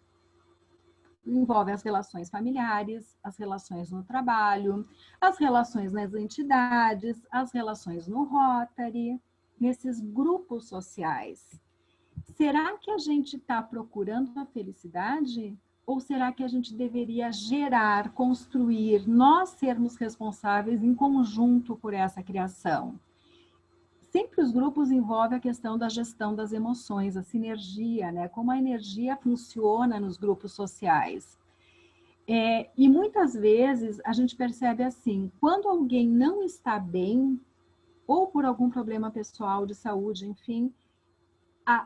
Envolve as relações familiares, as relações no trabalho, as relações nas entidades, as relações no Rotary, nesses grupos sociais. Será que a gente está procurando a felicidade? Ou será que a gente deveria gerar, construir, nós sermos responsáveis em conjunto por essa criação? Sempre os grupos envolvem a questão da gestão das emoções, a sinergia, né? Como a energia funciona nos grupos sociais. E muitas vezes a gente percebe assim, quando alguém não está bem, ou por algum problema pessoal de saúde, enfim,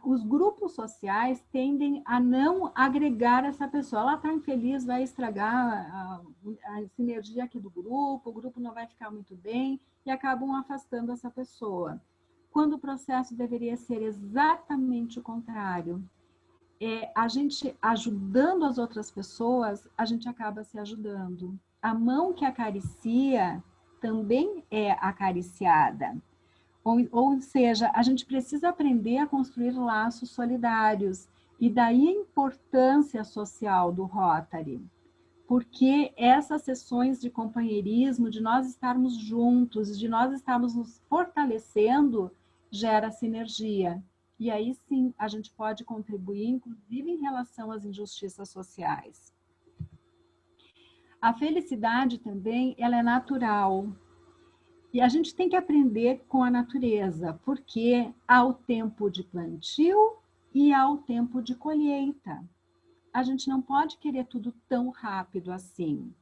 os grupos sociais tendem a não agregar essa pessoa. Ela está infeliz, vai estragar a sinergia aqui do grupo, o grupo não vai ficar muito bem e acabam afastando essa pessoa. Quando o processo deveria ser exatamente o contrário. a gente ajudando as outras pessoas, a gente acaba se ajudando. A mão que acaricia também é acariciada. Ou seja, a gente precisa aprender a construir laços solidários. E daí a importância social do Rotary. Porque essas sessões de companheirismo, de nós estarmos juntos, de nós estarmos nos fortalecendo, gera sinergia. E aí sim, a gente pode contribuir, inclusive em relação às injustiças sociais. A felicidade também, ela é natural. E a gente tem que aprender com a natureza, porque há o tempo de plantio e há o tempo de colheita. A gente não pode querer tudo tão rápido assim.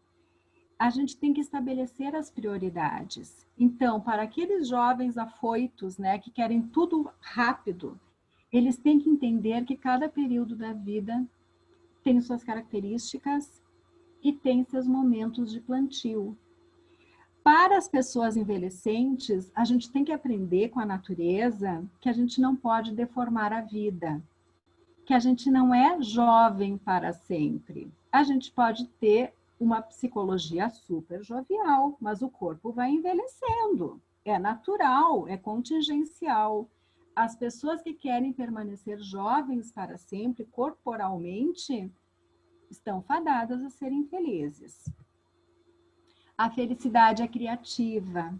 A gente tem que estabelecer as prioridades. Então, para aqueles jovens afoitos, né, que querem tudo rápido, eles têm que entender que cada período da vida tem suas características e tem seus momentos de plantio. Para as pessoas envelhecentes, a gente tem que aprender com a natureza que a gente não pode deformar a vida, que a gente não é jovem para sempre. A gente pode ter uma psicologia super jovial, mas o corpo vai envelhecendo. É natural, é contingencial. As pessoas que querem permanecer jovens para sempre, corporalmente, estão fadadas a serem felizes. A felicidade é criativa.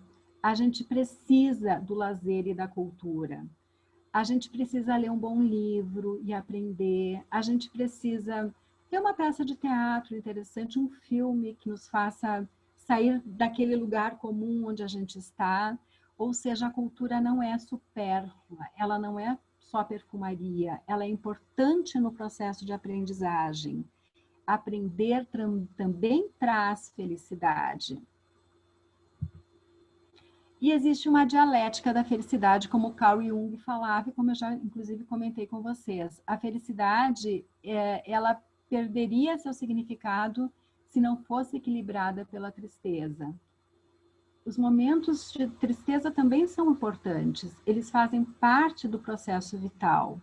A gente precisa do lazer e da cultura. A gente precisa ler um bom livro e aprender. A gente precisa ter uma peça de teatro interessante, um filme que nos faça sair daquele lugar comum onde a gente está. Ou seja, a cultura não é supérflua, ela não é só perfumaria, ela é importante no processo de aprendizagem. Aprender também traz felicidade. E existe uma dialética da felicidade, como Carl Jung falava, e como eu já, inclusive, comentei com vocês. A felicidade, ela perderia seu significado se não fosse equilibrada pela tristeza. Os momentos de tristeza também são importantes, eles fazem parte do processo vital.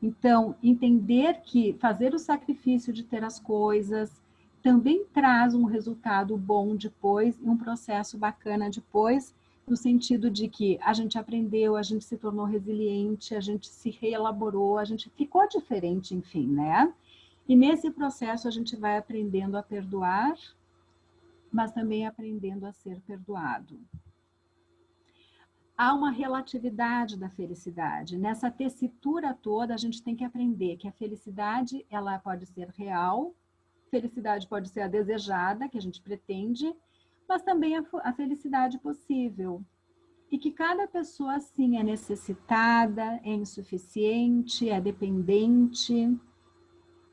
Então, entender que fazer o sacrifício de ter as coisas também traz um resultado bom depois, e um processo bacana depois, no sentido de que a gente aprendeu, a gente se tornou resiliente, a gente se reelaborou, a gente ficou diferente, enfim, né? E nesse processo a gente vai aprendendo a perdoar, mas também aprendendo a ser perdoado. Há uma relatividade da felicidade. Nessa tessitura toda, a gente tem que aprender que a felicidade, ela pode ser real, felicidade pode ser a desejada, que a gente pretende, mas também a felicidade possível. E que cada pessoa, sim, é necessitada, é insuficiente, é dependente.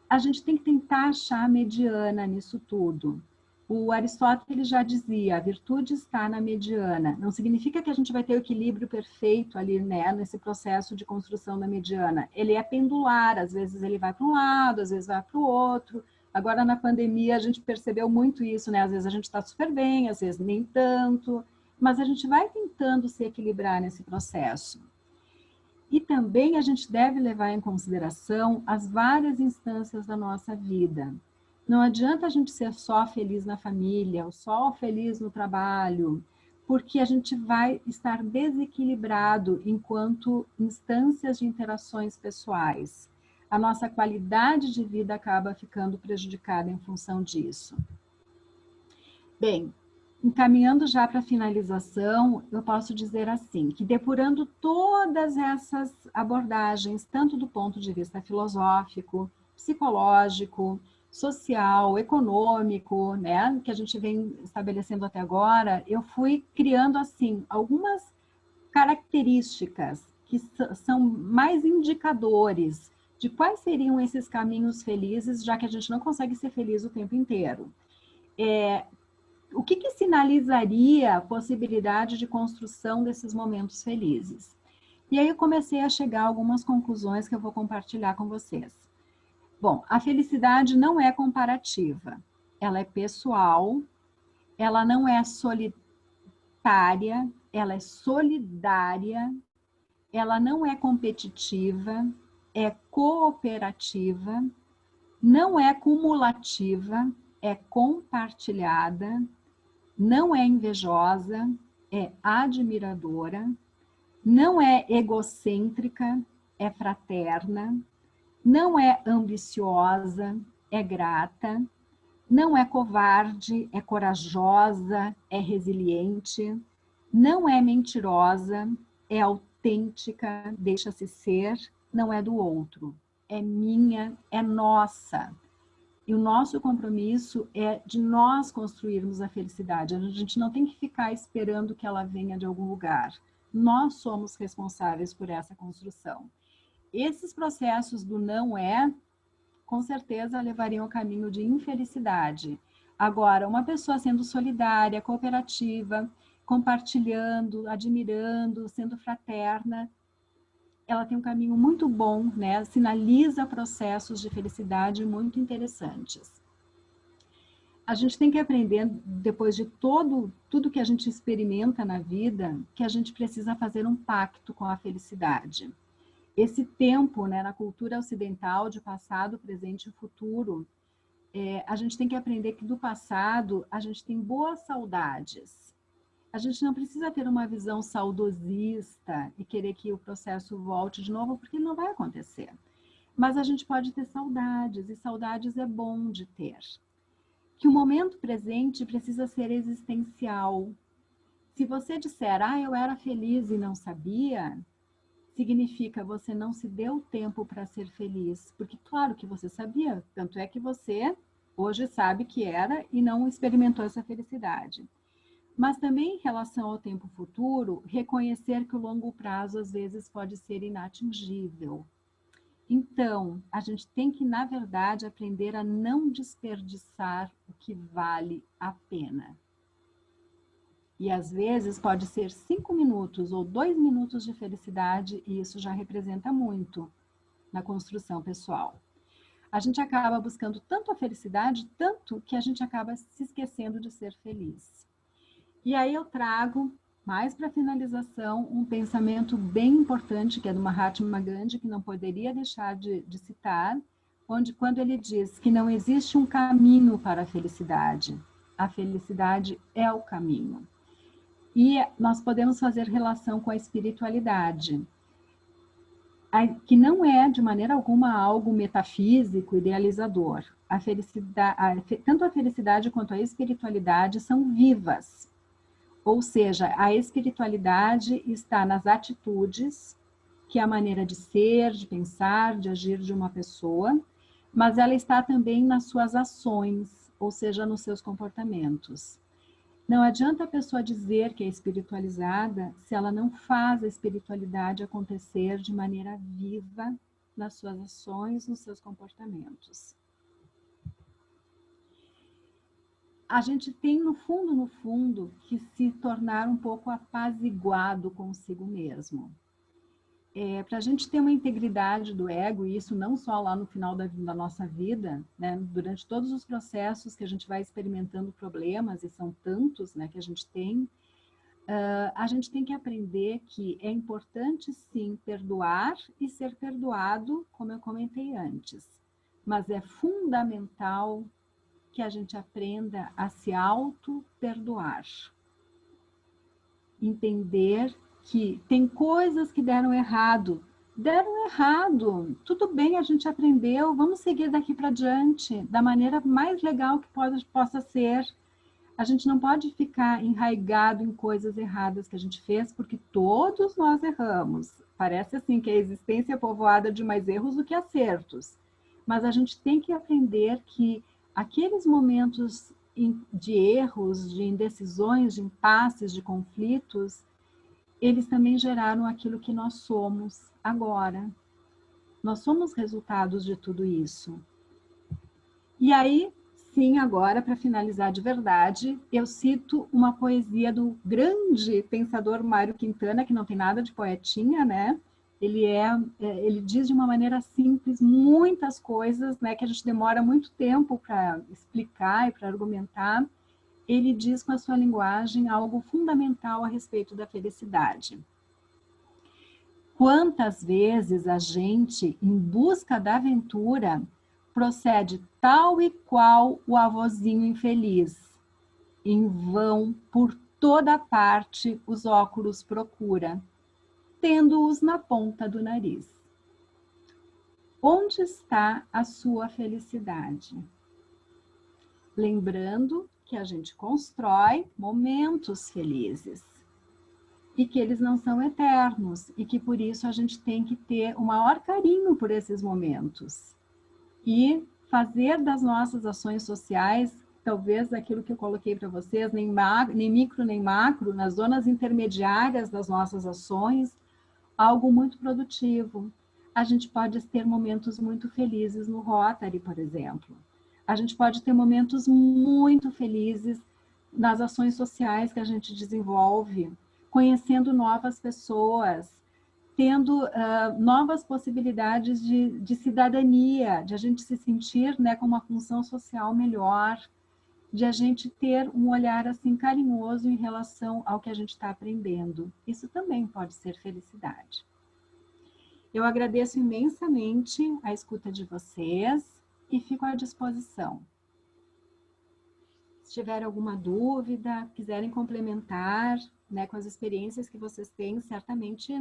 A gente tem que tentar achar a mediana nisso tudo. O Aristóteles já dizia, a virtude está na mediana. Não significa que a gente vai ter o equilíbrio perfeito ali, né, nesse processo de construção da mediana. Ele é pendular, às vezes ele vai para um lado, às vezes vai para o outro. Agora, na pandemia, a gente percebeu muito isso, né? Às vezes a gente está super bem, às vezes nem tanto. Mas a gente vai tentando se equilibrar nesse processo. E também a gente deve levar em consideração as várias instâncias da nossa vida. Não adianta a gente ser só feliz na família, ou só feliz no trabalho, porque a gente vai estar desequilibrado enquanto instâncias de interações pessoais. A nossa qualidade de vida acaba ficando prejudicada em função disso. Bem, encaminhando já para a finalização, eu posso dizer assim, que depurando todas essas abordagens, tanto do ponto de vista filosófico, psicológico, social, econômico, né, que a gente vem estabelecendo até agora, eu fui criando, assim, algumas características que são mais indicadores de quais seriam esses caminhos felizes, já que a gente não consegue ser feliz o tempo inteiro. O que sinalizaria a possibilidade de construção desses momentos felizes? E aí eu comecei a chegar a algumas conclusões que eu vou compartilhar com vocês. Bom, a felicidade não é comparativa, ela é pessoal, ela não é solitária, ela é solidária, ela não é competitiva, é cooperativa, não é cumulativa, é compartilhada, não é invejosa, é admiradora, não é egocêntrica, é fraterna, não é ambiciosa, é grata, não é covarde, é corajosa, é resiliente, não é mentirosa, é autêntica, deixa-se ser, não é do outro, é minha, é nossa. E o nosso compromisso é de nós construirmos a felicidade. A gente não tem que ficar esperando que ela venha de algum lugar. Nós somos responsáveis por essa construção. Esses processos do não é, com certeza, levariam ao caminho de infelicidade. Agora, uma pessoa sendo solidária, cooperativa, compartilhando, admirando, sendo fraterna, ela tem um caminho muito bom, né? Sinaliza processos de felicidade muito interessantes. A gente tem que aprender, depois de tudo que a gente experimenta na vida, que a gente precisa fazer um pacto com a felicidade. Esse tempo, né, na cultura ocidental de passado, presente e futuro, a gente tem que aprender que do passado a gente tem boas saudades. A gente não precisa ter uma visão saudosista e querer que o processo volte de novo, porque não vai acontecer. Mas a gente pode ter saudades, e saudades é bom de ter. Que o momento presente precisa ser existencial. Se você disser, eu era feliz e não sabia, significa você não se deu tempo para ser feliz. Porque claro que você sabia, tanto é que você hoje sabe que era e não experimentou essa felicidade. Mas também em relação ao tempo futuro, reconhecer que o longo prazo às vezes pode ser inatingível. Então, a gente tem que, na verdade, aprender a não desperdiçar o que vale a pena. E às vezes pode ser 5 minutos ou 2 minutos de felicidade, e isso já representa muito na construção pessoal. A gente acaba buscando tanto a felicidade, tanto que a gente acaba se esquecendo de ser feliz. E aí eu trago, mais para finalização, um pensamento bem importante, que é do Mahatma Gandhi, que não poderia deixar de citar, quando ele diz que não existe um caminho para a felicidade é o caminho. E nós podemos fazer relação com a espiritualidade, que não é, de maneira alguma, algo metafísico, idealizador. Tanto a felicidade quanto a espiritualidade são vivas. Ou seja, a espiritualidade está nas atitudes, que é a maneira de ser, de pensar, de agir de uma pessoa, mas ela está também nas suas ações, ou seja, nos seus comportamentos. Não adianta a pessoa dizer que é espiritualizada se ela não faz a espiritualidade acontecer de maneira viva nas suas ações, nos seus comportamentos. A gente tem, no fundo, que se tornar um pouco apaziguado consigo mesmo. Para a gente ter uma integridade do ego, e isso não só lá no final da nossa vida, né, durante todos os processos que a gente vai experimentando problemas, e são tantos, né, que a gente tem que aprender que é importante, sim, perdoar e ser perdoado, como eu comentei antes. Mas é fundamental que a gente aprenda a se auto-perdoar. Entender que tem coisas que deram errado. Tudo bem, a gente aprendeu, vamos seguir daqui para diante, da maneira mais legal que possa ser. A gente não pode ficar enraizado em coisas erradas que a gente fez, porque todos nós erramos. Parece assim que a existência é povoada de mais erros do que acertos. Mas a gente tem que aprender que aqueles momentos de erros, de indecisões, de impasses, de conflitos, eles também geraram aquilo que nós somos agora. Nós somos resultados de tudo isso. E aí, sim, agora, para finalizar de verdade, eu cito uma poesia do grande pensador Mário Quintana, que não tem nada de poetinha, né? Ele diz de uma maneira simples muitas coisas, né, que a gente demora muito tempo para explicar e para argumentar. Ele diz com a sua linguagem algo fundamental a respeito da felicidade. Quantas vezes a gente, em busca da aventura, procede tal e qual o avozinho infeliz. Em vão, por toda parte, os óculos procura, tendo-os na ponta do nariz. Onde está a sua felicidade? Lembrando que a gente constrói momentos felizes e que eles não são eternos e que por isso a gente tem que ter o maior carinho por esses momentos e fazer das nossas ações sociais, talvez aquilo que eu coloquei para vocês, nem micro nem macro, nas zonas intermediárias das nossas ações, algo muito produtivo. A gente pode ter momentos muito felizes no Rotary, por exemplo. A gente pode ter momentos muito felizes nas ações sociais que a gente desenvolve, conhecendo novas pessoas, tendo novas possibilidades de cidadania, de a gente se sentir, né, com uma função social melhor, de a gente ter um olhar assim carinhoso em relação ao que a gente está aprendendo. Isso também pode ser felicidade. Eu agradeço imensamente a escuta de vocês e fico à disposição. Se tiver alguma dúvida, quiserem complementar, né, com as experiências que vocês têm, certamente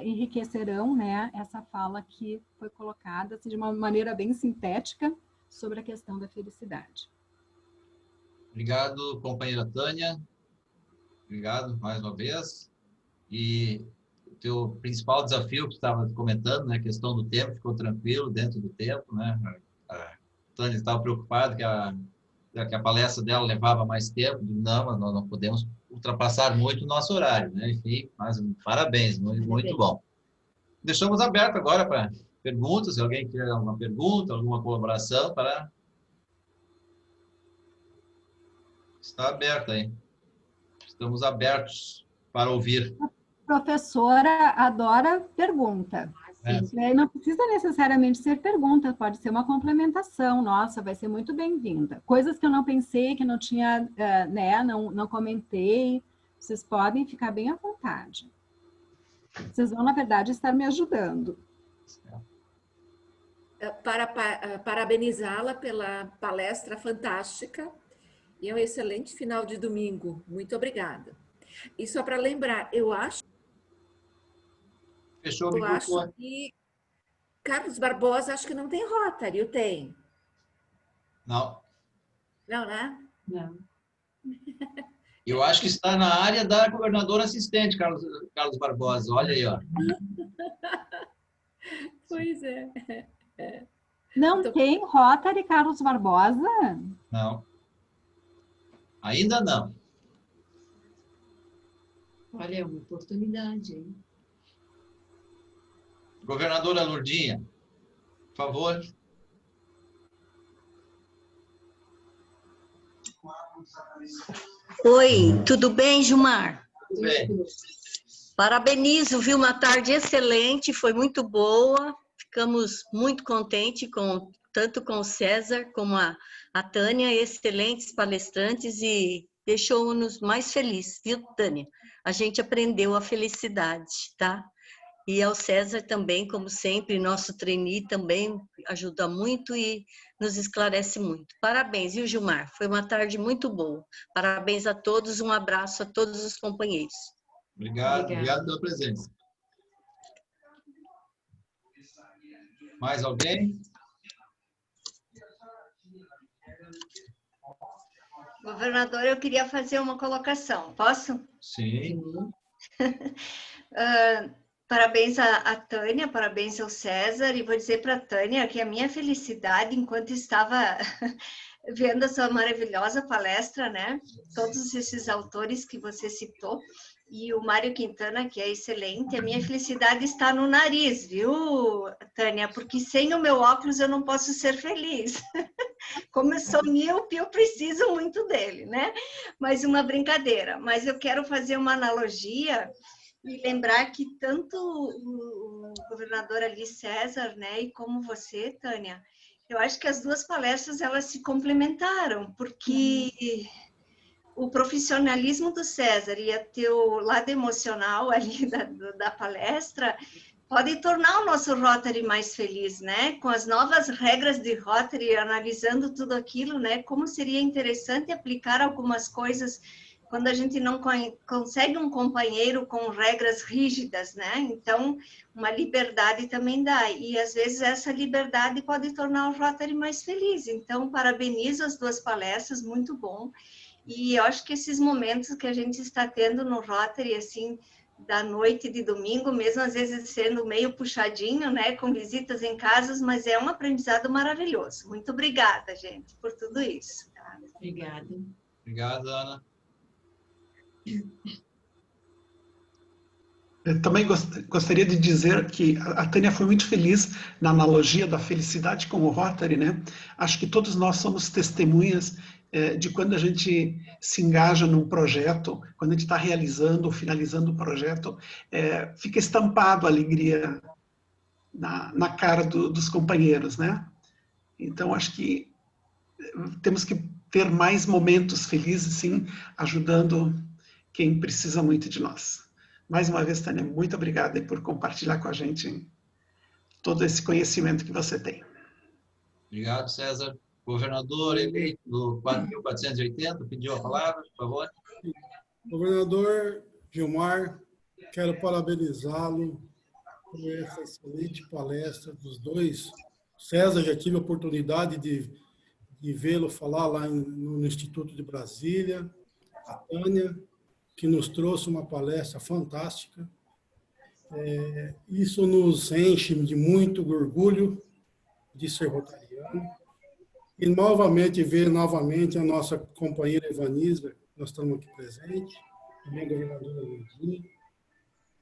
enriquecerão, né, essa fala que foi colocada assim, de uma maneira bem sintética sobre a questão da felicidade. Obrigado, companheira Tânia. Obrigado mais uma vez. E o teu principal desafio que estava comentando, né, a questão do tempo, ficou tranquilo dentro do tempo, né? A Tânia estava preocupada que a palestra dela levava mais tempo. Não, mas nós não podemos ultrapassar muito o nosso horário, né? Enfim, mas parabéns, muito bom. Deixamos aberto agora para perguntas, se alguém tiver alguma pergunta, alguma colaboração, está aberto aí. Estamos abertos para ouvir. A professora adora pergunta. Não precisa necessariamente ser pergunta, pode ser uma complementação. Nossa, vai ser muito bem-vinda. Coisas que eu não pensei, que não tinha, né, não comentei, vocês podem ficar bem à vontade. Vocês vão, na verdade, estar me ajudando. Para parabenizá-la pela palestra fantástica e um excelente final de domingo. Muito obrigada. E só para lembrar, eu acho que Carlos Barbosa, acho que não tem Rotary, ou tem? Não. Não, né? Não. Eu acho que está na área da governadora assistente, Carlos Barbosa. Olha aí, ó. Pois é. Não tem Rotary, Carlos Barbosa? Não. Ainda não. Olha, é uma oportunidade, hein? Governadora Lourdinha, por favor. Oi, tudo bem, Gilmar? Tudo bem. Parabenizo, viu? Uma tarde excelente, foi muito boa. Ficamos muito contentes tanto com o César como a Tânia, excelentes palestrantes e deixou-nos mais felizes, viu, Tânia? A gente aprendeu a felicidade, tá? E ao César também, como sempre, nosso trainee também ajuda muito e nos esclarece muito. Parabéns, viu, Gilmar? Foi uma tarde muito boa. Parabéns a todos, um abraço a todos os companheiros. Obrigado pela presença. Mais alguém? Governador, eu queria fazer uma colocação. Posso? Sim. Parabéns à Tânia, parabéns ao César, e vou dizer para a Tânia que a minha felicidade, enquanto estava vendo a sua maravilhosa palestra, né? Todos esses autores que você citou, e o Mário Quintana, que é excelente, a minha felicidade está no nariz, viu, Tânia? Porque sem o meu óculos eu não posso ser feliz. Como eu sou míope, eu preciso muito dele, né? Mas uma brincadeira. Mas eu quero fazer uma analogia e lembrar que tanto o governador ali, César, né, e como você, Tânia, eu acho que as duas palestras, elas se complementaram, porque o profissionalismo do César e o teu lado emocional ali da palestra pode tornar o nosso Rotary mais feliz, né? Com as novas regras de Rotary, analisando tudo aquilo, né? Como seria interessante aplicar algumas coisas quando a gente não consegue um companheiro com regras rígidas, né? Então, uma liberdade também dá. E, às vezes, essa liberdade pode tornar o Rotary mais feliz. Então, parabenizo as duas palestras, muito bom. E eu acho que esses momentos que a gente está tendo no Rotary, assim, da noite de domingo, mesmo às vezes sendo meio puxadinho, né, com visitas em casas, mas é um aprendizado maravilhoso. Muito obrigada, gente, por tudo isso. Tá? Obrigada. Obrigado, Ana. Eu também gostaria de dizer que a Tânia foi muito feliz na analogia da felicidade com o Rotary, né? Acho que todos nós somos testemunhas de quando a gente se engaja num projeto, quando a gente está realizando ou finalizando o projeto, fica estampado a alegria na cara dos companheiros, né? Então, acho que temos que ter mais momentos felizes, sim, ajudando quem precisa muito de nós. Mais uma vez, Tânia, muito obrigada por compartilhar com a gente todo esse conhecimento que você tem. Obrigado, César. Governador eleito do 4.480, pediu a palavra, por favor. Governador Gilmar, quero parabenizá-lo por essa excelente palestra dos dois. César, já tive a oportunidade de vê-lo falar lá no Instituto de Brasília. A Tânia, que nos trouxe uma palestra fantástica. Isso nos enche de muito orgulho de ser rotariano. E novamente ver novamente a nossa companheira Evanisba, nós estamos aqui presentes, também a governadora Lourdinha.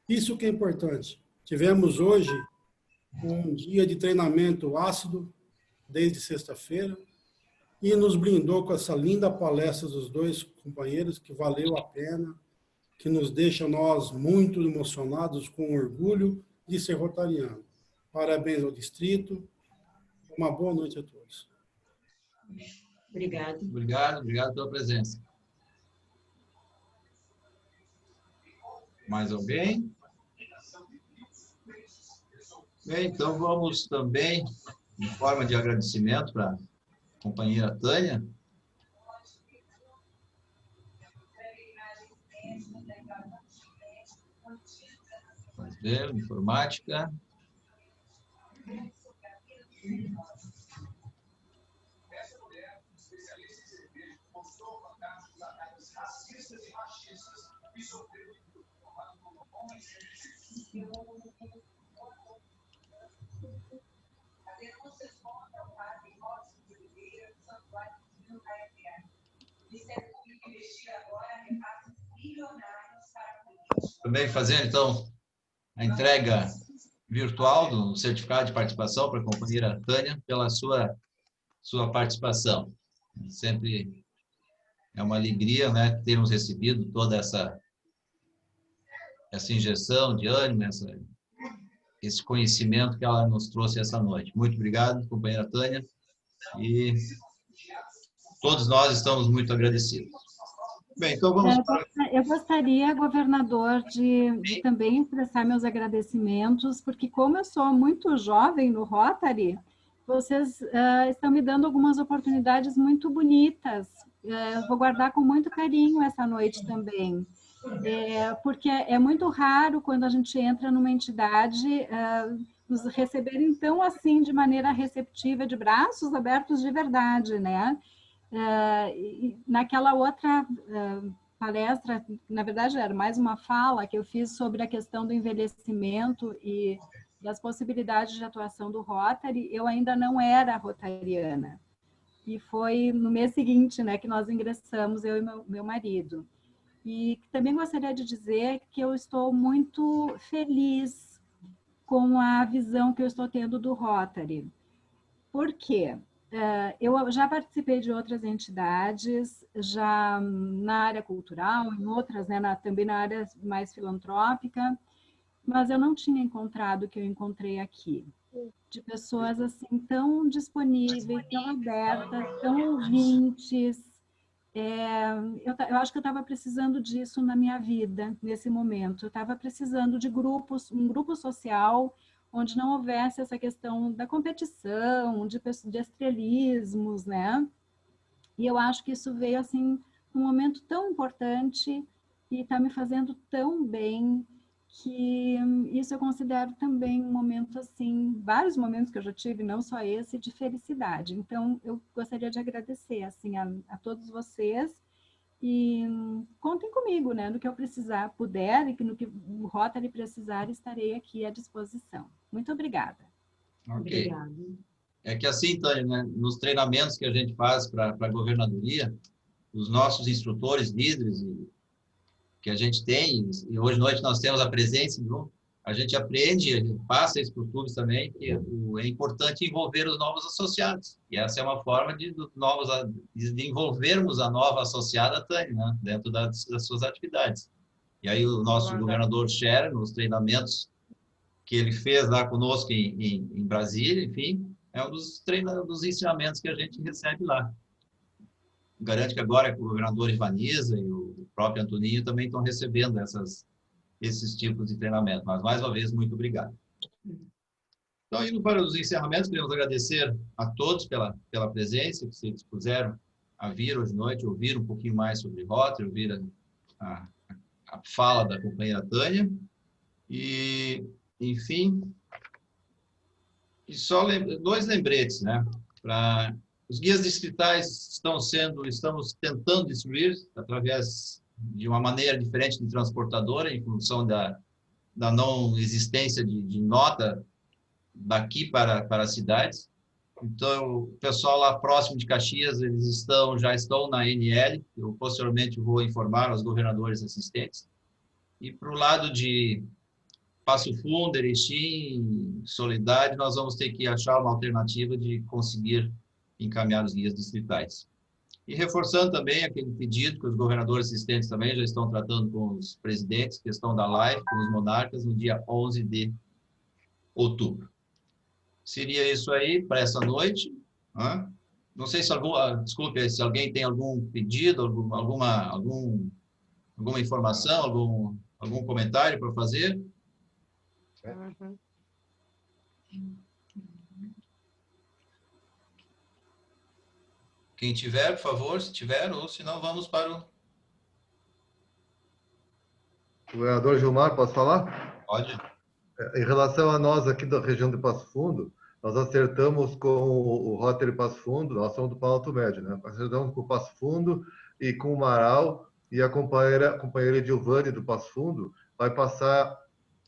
Isso que é importante. Tivemos hoje um dia de treinamento ácido, desde sexta-feira, e nos brindou com essa linda palestra dos dois companheiros, que valeu a pena, que nos deixa nós muito emocionados, com orgulho de ser rotariano. Parabéns ao distrito. Uma boa noite a todos. Obrigada. Obrigado pela presença. Mais alguém? Bem, então vamos também, em forma de agradecimento para a companheira Tânia, fazer informática. Também fazendo, então, a entrega virtual do certificado de participação para a companheira Tânia pela sua participação. Sempre é uma alegria, né, termos recebido toda essa injeção de ânimo, esse conhecimento que ela nos trouxe essa noite. Muito obrigado, companheira Tânia, e todos nós estamos muito agradecidos. Bem, então vamos para... Eu gostaria, governador, de também expressar meus agradecimentos, porque como eu sou muito jovem no Rotary, vocês estão me dando algumas oportunidades muito bonitas. Eu vou guardar com muito carinho essa noite também. Porque é muito raro quando a gente entra numa entidade nos receberem tão assim de maneira receptiva, de braços abertos de verdade, né? Naquela outra palestra, na verdade era mais uma fala que eu fiz sobre a questão do envelhecimento e das possibilidades de atuação do Rotary, eu ainda não era rotariana. E foi no mês seguinte, né, que nós ingressamos, eu e meu marido. E também gostaria de dizer que eu estou muito feliz com a visão que eu estou tendo do Rotary. Por quê? Eu já participei de outras entidades, já na área cultural, em outras, né, também na área mais filantrópica, mas eu não tinha encontrado o que eu encontrei aqui, de pessoas assim tão disponíveis, tão abertas, tão ouvintes, eu acho que eu estava precisando disso na minha vida, nesse momento. Eu estava precisando de grupos, um grupo social onde não houvesse essa questão da competição, de estrelismos, né? E eu acho que isso veio, assim, num momento tão importante e está me fazendo tão bem, que isso eu considero também um momento, assim, vários momentos que eu já tive, não só esse, de felicidade. Então, eu gostaria de agradecer, assim, a todos vocês e contem comigo, né, no que eu precisar, puder, e no que o Rotary precisar, estarei aqui à disposição. Muito obrigada. Ok. Obrigada. É que assim, Tânia, né, nos treinamentos que a gente faz para a governadoria, os nossos instrutores, líderes que a gente tem, e hoje à noite nós temos a presença, a gente aprende, a gente passa isso para os clubes também, que é importante envolver os novos associados. E essa é uma forma de envolvermos a nova associada, Tânia, né, dentro das suas atividades. E aí o nosso governador Scherer, nos treinamentos que ele fez lá conosco em Brasília, enfim, é um dos ensinamentos que a gente recebe lá. Garanto que agora o governador Ivaniza e o próprio Antoninho também estão recebendo esses tipos de treinamento. Mas, mais uma vez, muito obrigado. Então, indo para os encerramentos, queremos agradecer a todos pela presença, que se dispuseram a vir hoje à noite, ouvir um pouquinho mais sobre Rotary, ouvir a fala da companheira Tânia. E, enfim, e só dois lembretes, né? Os guias distritais estamos tentando distribuir através de uma maneira diferente de transportadora, em função da não existência de nota daqui para as cidades. Então, o pessoal lá próximo de Caxias, eles já estão na NL, eu posteriormente vou informar os governadores assistentes. E para o lado de Passo Fundo, Erechim, Soledade, nós vamos ter que achar uma alternativa de conseguir encaminhar os guias distritais. E reforçando também aquele pedido que os governadores assistentes também já estão tratando com os presidentes, questão da live com os monarcas, no dia 11 de outubro. Seria isso aí para essa noite. Não sei se desculpe, se alguém tem algum pedido, alguma informação, algum comentário para fazer. Quem tiver, por favor, se tiver, ou se não, vamos para o... Governador Gilmar, posso falar? Pode. Em relação a nós aqui da região de Passo Fundo, nós acertamos com o Rotary Passo Fundo, nós somos do Planalto Médio, né? Acertamos com o Passo Fundo e com o Marau, e a companheira Edilvane do Passo Fundo vai passar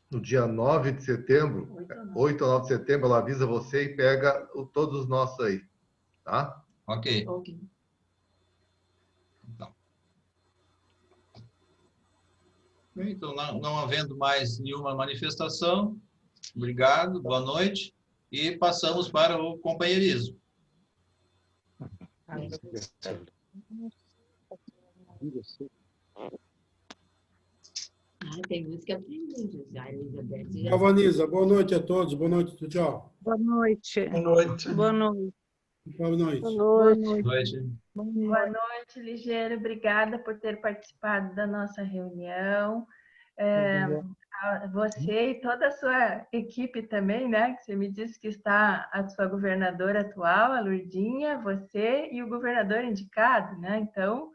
no dia 9 de setembro, 8 ou 9 de setembro, ela avisa você e pega todos os nossos aí, tá? Ok. Então, não havendo mais nenhuma manifestação, obrigado, boa noite, e passamos para o companheirismo. Tem música aprendida já, Elizabeth. Vanisa, boa noite a todos. Boa noite, tchau. Boa noite. Boa noite. Boa noite. Boa noite. Boa noite. Boa noite, Ligeiro. Obrigada por ter participado da nossa reunião. Você e toda a sua equipe também, né? Que você me disse que está a sua governadora atual, a Lourdinha, você e o governador indicado, né? Então,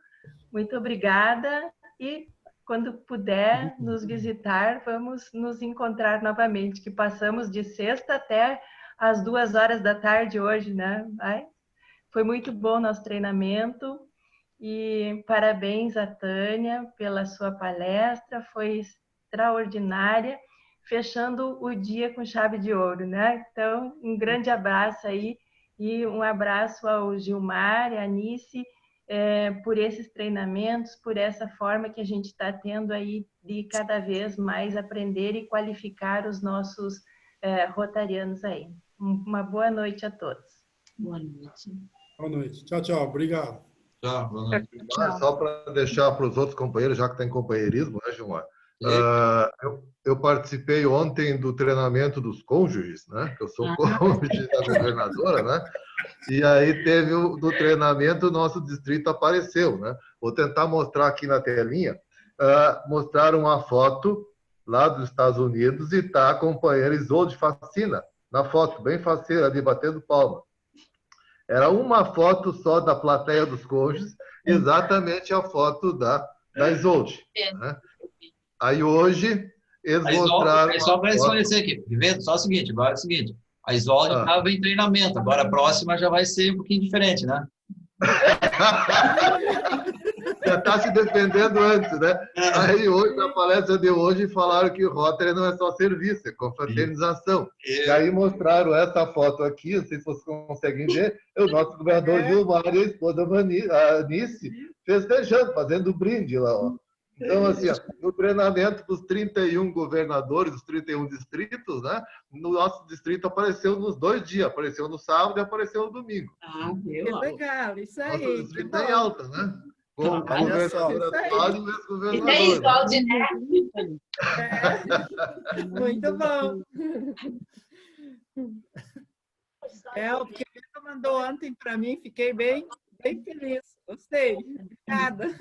muito obrigada e quando puder nos visitar, vamos nos encontrar novamente, que passamos de sexta até às 2h da tarde hoje, né? Foi muito bom o nosso treinamento e parabéns a Tânia pela sua palestra, foi extraordinária, fechando o dia com chave de ouro, né? Então, um grande abraço aí e um abraço ao Gilmar e à Anice, por esses treinamentos, por essa forma que a gente está tendo aí de cada vez mais aprender e qualificar os nossos rotarianos aí. Uma boa noite a todos. Boa noite. Boa noite. Tchau, tchau. Obrigado. Tchau, boa noite. Só para deixar para os outros companheiros, já que tem companheirismo, né, Gilmar? Eu participei ontem do treinamento dos cônjuges, né? Eu sou cônjuge da governadora, né? E aí teve do treinamento, o nosso distrito apareceu, né? Vou tentar mostrar aqui na telinha. Mostraram uma foto lá dos Estados Unidos e tá a companheira Isolde Facina na foto, bem faceira ali, batendo palma. Era uma foto só da plateia dos cônjuges, exatamente a foto da Isolde, né? Aí hoje eles mostraram... Só para esclarecer aqui, só o seguinte, agora é o seguinte, a Isolde estava em treinamento, agora a próxima já vai ser um pouquinho diferente, né? Já está se defendendo antes, né? Aí hoje, na palestra de hoje, falaram que o Rotary não é só serviço, é confraternização. E aí mostraram essa foto aqui, não sei se vocês conseguem ver, é o nosso governador Gilmar e a esposa Anice festejando, fazendo brinde lá, ó. Então, assim, ó, no treinamento dos 31 governadores, dos 31 distritos, né? No nosso distrito apareceu nos 2 dias, apareceu no sábado e apareceu no domingo. Que legal, isso aí. Nosso distrito é em alta, né? Com o governador atual e o ex-governador. E tem Isolde, né? Muito bom. O que você mandou ontem para mim, fiquei bem feliz. Gostei. Obrigada.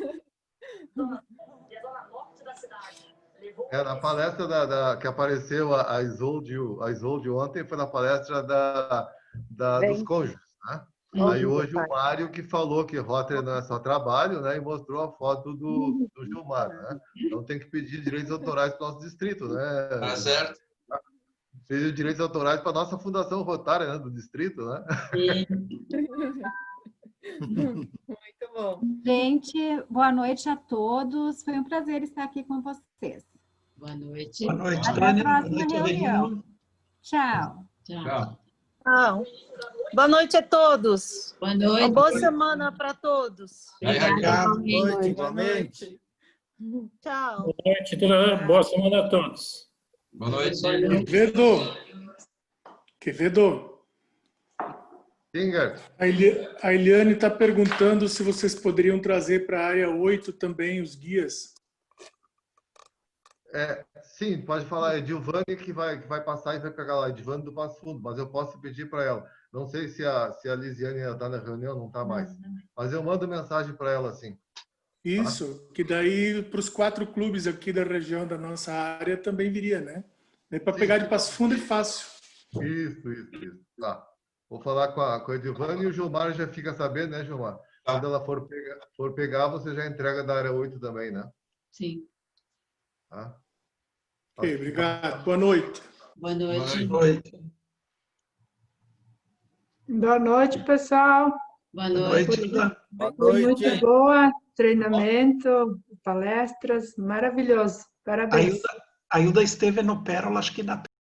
Na palestra que apareceu a Isolde ontem, foi na palestra dos cônjuges, né? Aí hoje o Mário que falou que Rotary não é só trabalho, né? E mostrou a foto do Gilmar, né? Então tem que pedir direitos autorais para o nosso distrito, né? Tá certo. Pedir direitos autorais para a nossa Fundação Rotária, né? Do distrito, né? Muito bom. Gente, boa noite a todos. Foi um prazer estar aqui com vocês. Boa noite. Boa noite, Até Tânia. a próxima Boa noite, reunião. Tchau. Tchau. Tchau. Boa noite a todos. Boa noite. Uma boa semana para todos. Obrigado. Boa noite, igualmente. Tchau. Boa noite, boa semana a todos. Boa noite. Quevedo. Singer. A Eliane está perguntando se vocês poderiam trazer para a área 8 também os guias. Sim, pode falar. Edilvane que vai passar e vai pegar lá. Edilvane do Passo Fundo, mas eu posso pedir para ela. Não sei se a Lisiane está na reunião, não está mais. Mas eu mando mensagem para ela, sim. Isso, que daí para os 4 clubes aqui da região da nossa área também viria, né? Para pegar de Passo Fundo é fácil. Isso. Tá. Vou falar com a Edilvane e o Gilmar já fica sabendo, né, Gilmar? Quando ela for pegar, você já entrega da área 8 também, né? Sim. Tá? Ok, obrigado. Boa noite. Boa noite. Boa noite. Boa noite, pessoal. Boa noite. Boa Foi noite. muito boa, treinamento, palestras, maravilhoso. Parabéns. A Hilda esteve no Pérola, acho que na